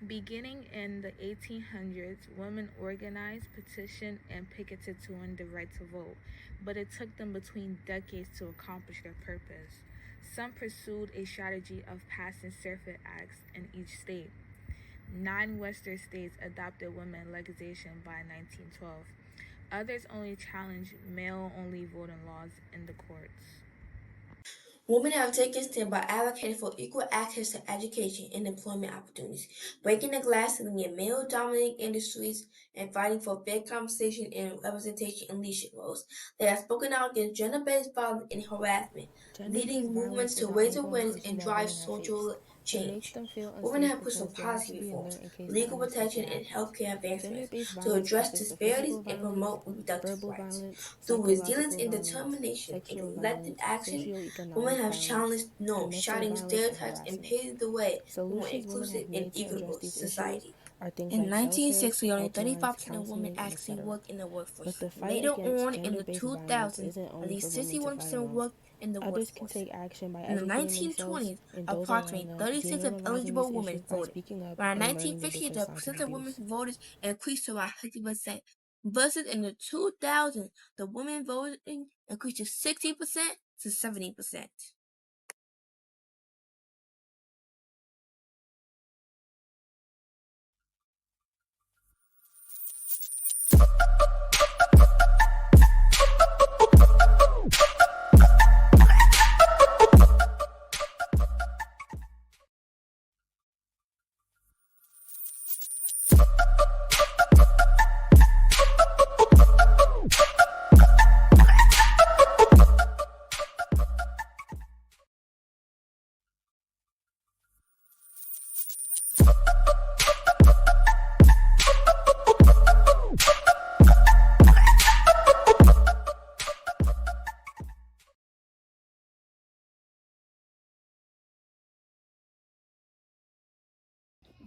Beginning in the 1800s, women organized, petitioned, and picketed to win the right to vote, but it took them between decades to accomplish their purpose. Some pursued a strategy of passing suffrage acts in each state. 9 western states adopted women legislation by 1912. Others only challenged male-only voting laws in the courts. Women have taken steps by advocating for equal access to education and employment opportunities, breaking the glass ceiling in male-dominated industries, and fighting for fair compensation and representation in leadership roles. They have spoken out against gender-based violence and harassment, Gender based leading movements violence to is an raise ongoing awareness issue and that drive women have faced. social change. Women have pushed for policy reforms, legal protection, and healthcare advancements to address disparities and promote reproductive rights. Through resilience and determination and collective action, women have challenged norms, shouting stereotypes, and paved the way for a more inclusive and equitable society. In 1960, only 35% of women actually worked in the workforce. Later on, in the 2000s, at least 61% worked in the workforce. In the 1920s, approximately 36% of eligible women voted. By the 1950s, the percent of women voters increased to about 50%. Versus in the 2000s, the women voting increased to 60% to 70%.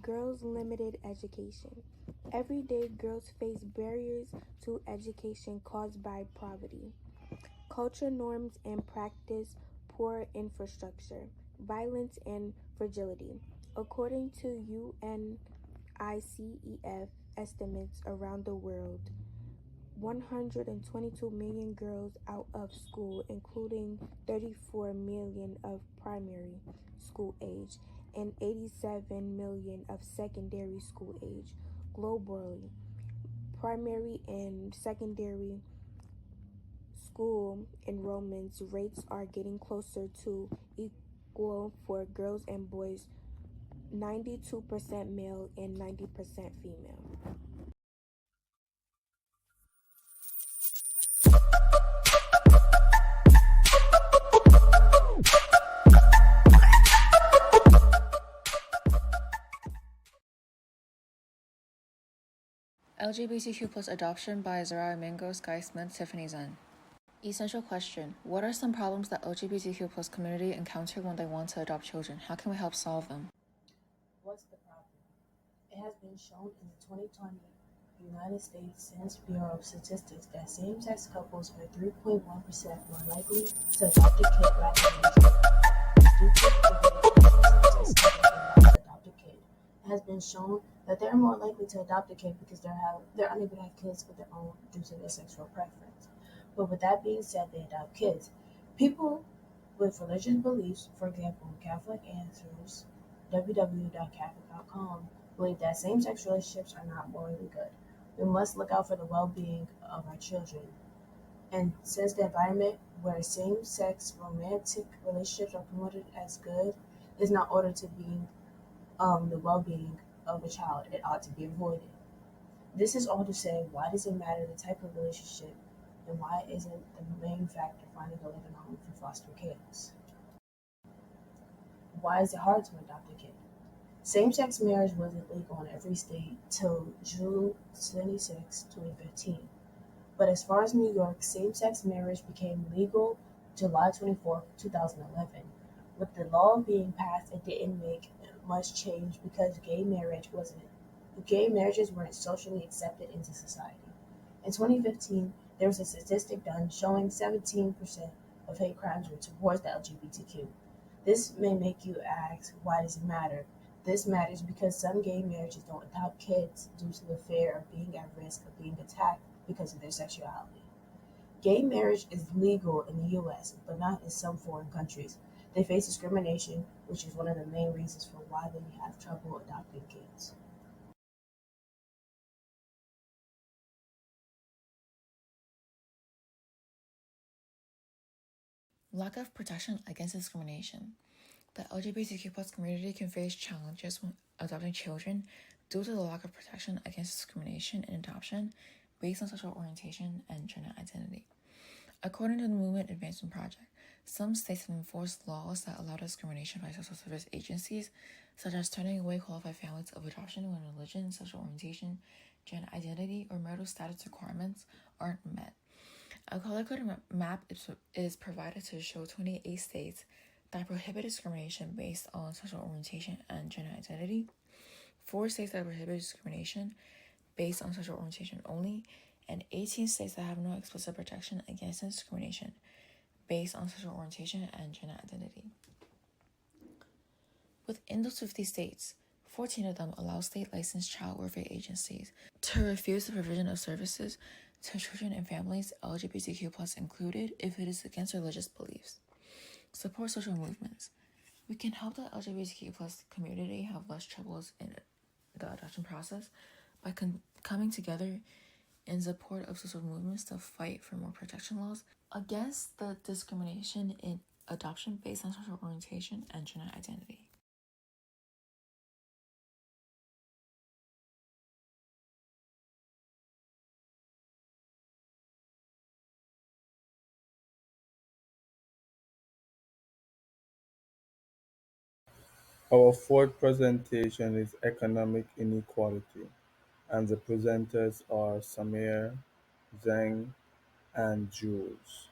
Girls' limited education. Every day, girls face barriers to education caused by poverty, culture norms and practice, poor infrastructure, violence, and fragility. According to UNICEF estimates around the world, 122 million girls out of school, including 34 million of primary school age and 87 million of secondary school age. Globally, primary and secondary school enrollment rates are getting closer to equal for girls and boys, 92% male and 90% female. LGBTQ plus adoption by Zara Mingo, Sky Smith, Tiffany Zen. Essential question. What are some problems that LGBTQ plus community encounter when they want to adopt children? How can we help solve them? What's the problem? It has been shown in the 2020 United States Census Bureau of Statistics that same-sex couples are 3.1% more likely to adopt a kid rather than children. Due to the same-sex couples are not to adopt a kid, it has been shown that they're more likely to adopt a kid because they're unable to have kids of their own due to their sexual preference. But with that being said, they adopt kids. People with religious beliefs, for example, Catholic Answers, www.catholic.com, believe that same-sex relationships are not morally good. We must look out for the well-being of our children. And since the environment where same-sex romantic relationships are promoted as good is not ordered to be the well-being of a child, it ought to be avoided. This is all to say, why does it matter the type of relationship, and why isn't the main factor finding a living home for foster kids? Why is it hard to adopt a kid? Same-sex marriage wasn't legal in every state till June 26, 2015. But as far as New York, same-sex marriage became legal July 24, 2011. With the law being passed, it didn't make much change because gay marriages weren't socially accepted into society. In 2015, there was a statistic done showing 17% of hate crimes were towards the LGBTQ. This may make you ask, why does it matter? This matters because some gay marriages don't adopt kids due to the fear of being at risk of being attacked because of their sexuality. Gay marriage is legal in the US, but not in some foreign countries. They face discrimination, which is one of the main reasons for why they have trouble adopting kids. Lack of protection against discrimination. The LGBTQ plus community can face challenges when adopting children due to the lack of protection against discrimination in adoption based on sexual orientation and gender identity. According to the Movement Advancement Project, Some states have enforced laws that allow discrimination by social service agencies, such as turning away qualified families of adoption when religion, sexual orientation, gender identity, or marital status requirements aren't met. A color-coded map is provided to show 28 states that prohibit discrimination based on sexual orientation and gender identity, 4 states that prohibit discrimination based on sexual orientation only, and 18 states that have no explicit protection against discrimination based on sexual orientation and gender identity. Within those 50 states, 14 of them allow state-licensed child welfare agencies to refuse the provision of services to children and families, LGBTQ+ included, if it is against religious beliefs. Support social movements. We can help the LGBTQ+ community have less troubles in the adoption process by coming together in support of social movements to fight for more protection laws against the discrimination in adoption based on sexual orientation and gender identity. Our fourth presentation is Economic Inequality, and the presenters are Samir, Zhang, and Jules.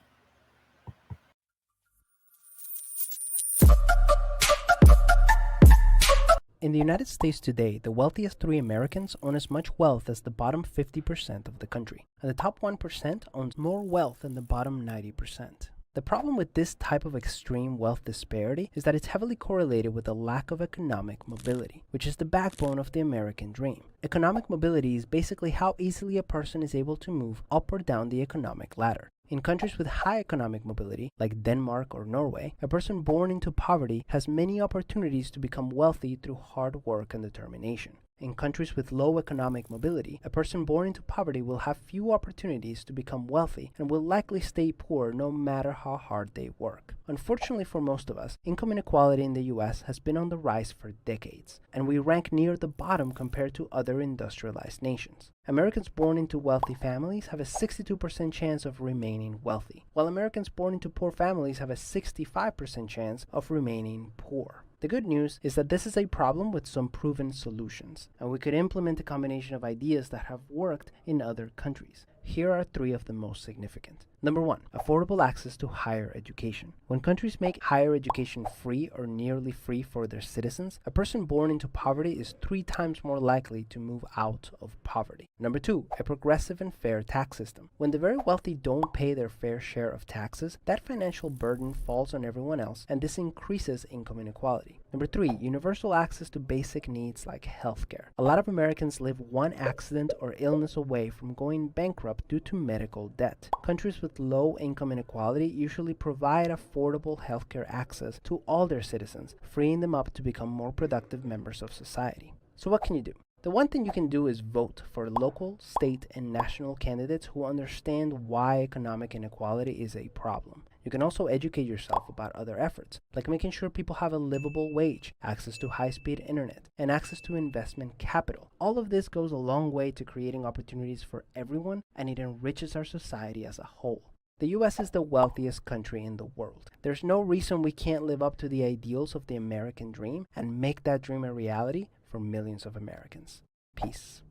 In the United States today, the wealthiest 3 Americans own as much wealth as the bottom 50% of the country, and the top 1% owns more wealth than the bottom 90%. The problem with this type of extreme wealth disparity is that it's heavily correlated with a lack of economic mobility, which is the backbone of the American dream. Economic mobility is basically how easily a person is able to move up or down the economic ladder. In countries with high economic mobility, like Denmark or Norway, a person born into poverty has many opportunities to become wealthy through hard work and determination. In countries with low economic mobility, a person born into poverty will have few opportunities to become wealthy and will likely stay poor no matter how hard they work. Unfortunately for most of us, income inequality in the US has been on the rise for decades, and we rank near the bottom compared to other industrialized nations. Americans born into wealthy families have a 62% chance of remaining wealthy, while Americans born into poor families have a 65% chance of remaining poor. The good news is that this is a problem with some proven solutions, and we could implement a combination of ideas that have worked in other countries. Here are 3 of the most significant. Number 1, affordable access to higher education. When countries make higher education free or nearly free for their citizens, a person born into poverty is 3 times more likely to move out of poverty. Number 2, a progressive and fair tax system. When the very wealthy don't pay their fair share of taxes, that financial burden falls on everyone else, and this increases income inequality. Number 3, universal access to basic needs like healthcare. A lot of Americans live one accident or illness away from going bankrupt due to medical debt. Countries with low income inequality usually provide affordable healthcare access to all their citizens, freeing them up to become more productive members of society. So what can you do? The one thing you can do is vote for local, state, and national candidates who understand why economic inequality is a problem. You can also educate yourself about other efforts, like making sure people have a livable wage, access to high-speed internet, and access to investment capital. All of this goes a long way to creating opportunities for everyone, and it enriches our society as a whole. The US is the wealthiest country in the world. There's no reason we can't live up to the ideals of the American dream and make that dream a reality for millions of Americans. Peace.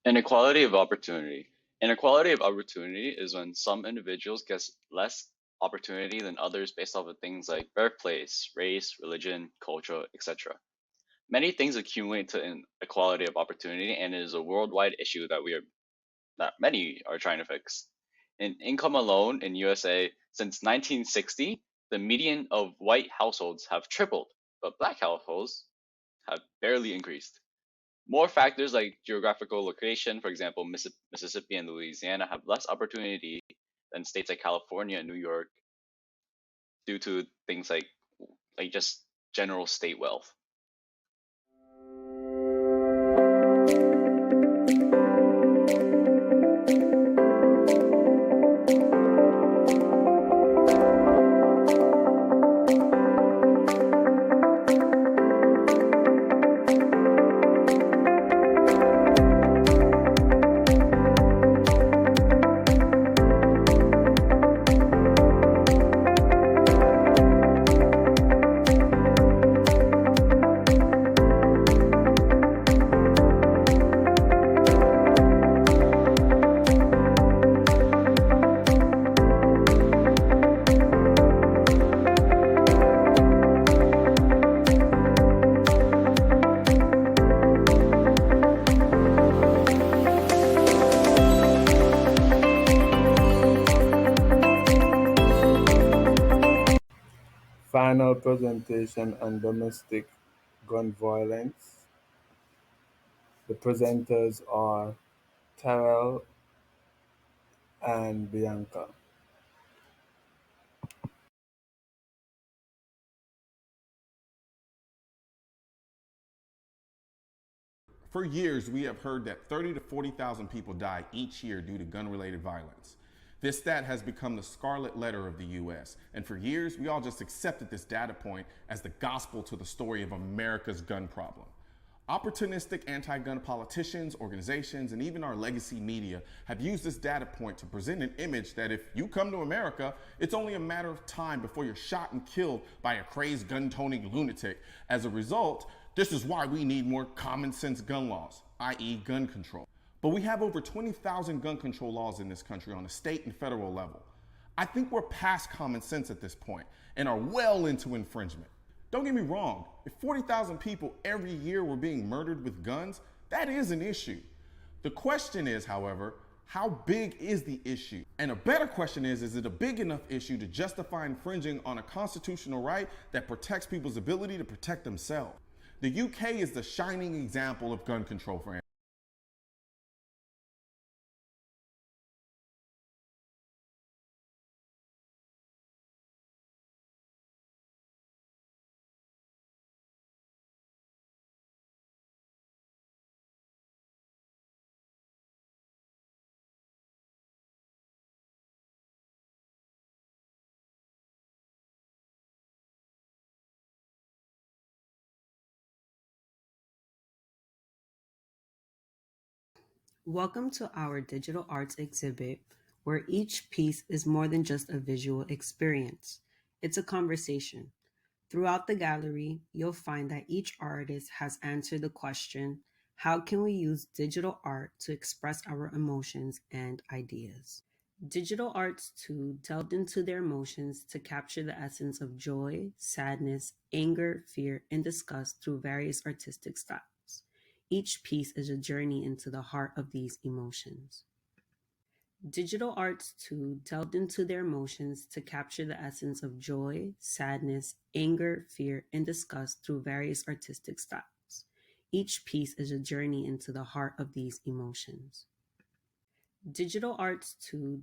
Inequality of opportunity. Inequality of opportunity is when some individuals get less opportunity than others based off of things like birthplace, race, religion, culture, etc. Many things accumulate to inequality of opportunity, and it is a worldwide issue that many are trying to fix. In income alone in USA since 1960, the median of white households have tripled, but black households have barely increased. More factors like geographical location, for example, Mississippi and Louisiana, have less opportunity than states like California and New York due to things like just general state wealth. panel presentation on domestic gun violence. The presenters are Terrell and Bianca. For years, we have heard that 30 to 40,000 people die each year due to gun-related violence. This stat has become the scarlet letter of the US, and for years, we all just accepted this data point as the gospel to the story of America's gun problem. Opportunistic anti-gun politicians, organizations, and even our legacy media have used this data point to present an image that if you come to America, it's only a matter of time before you're shot and killed by a crazed gun-toting lunatic. As a result, this is why we need more common sense gun laws, i.e. gun control. But we have over 20,000 gun control laws in this country on a state and federal level. I think we're past common sense at this point and are well into infringement. Don't get me wrong, if 40,000 people every year were being murdered with guns, that is an issue. The question is, however, how big is the issue? And a better question is it a big enough issue to justify infringing on a constitutional right that protects people's ability to protect themselves? The UK is the shining example of gun control for Welcome to our digital arts exhibit, where each piece is more than just a visual experience. It's a conversation. Throughout the gallery, you'll find that each artist has answered the question, how can we use digital art to express our emotions and ideas? Digital arts too delved into their emotions to capture the essence of joy, sadness, anger, fear, and disgust through various artistic styles. Each piece is a journey into the heart of these emotions. Digital arts too delved into their emotions to capture the essence of joy, sadness, anger, fear, and disgust through various artistic styles. Each piece is a journey into the heart of these emotions. Digital arts too.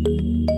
you.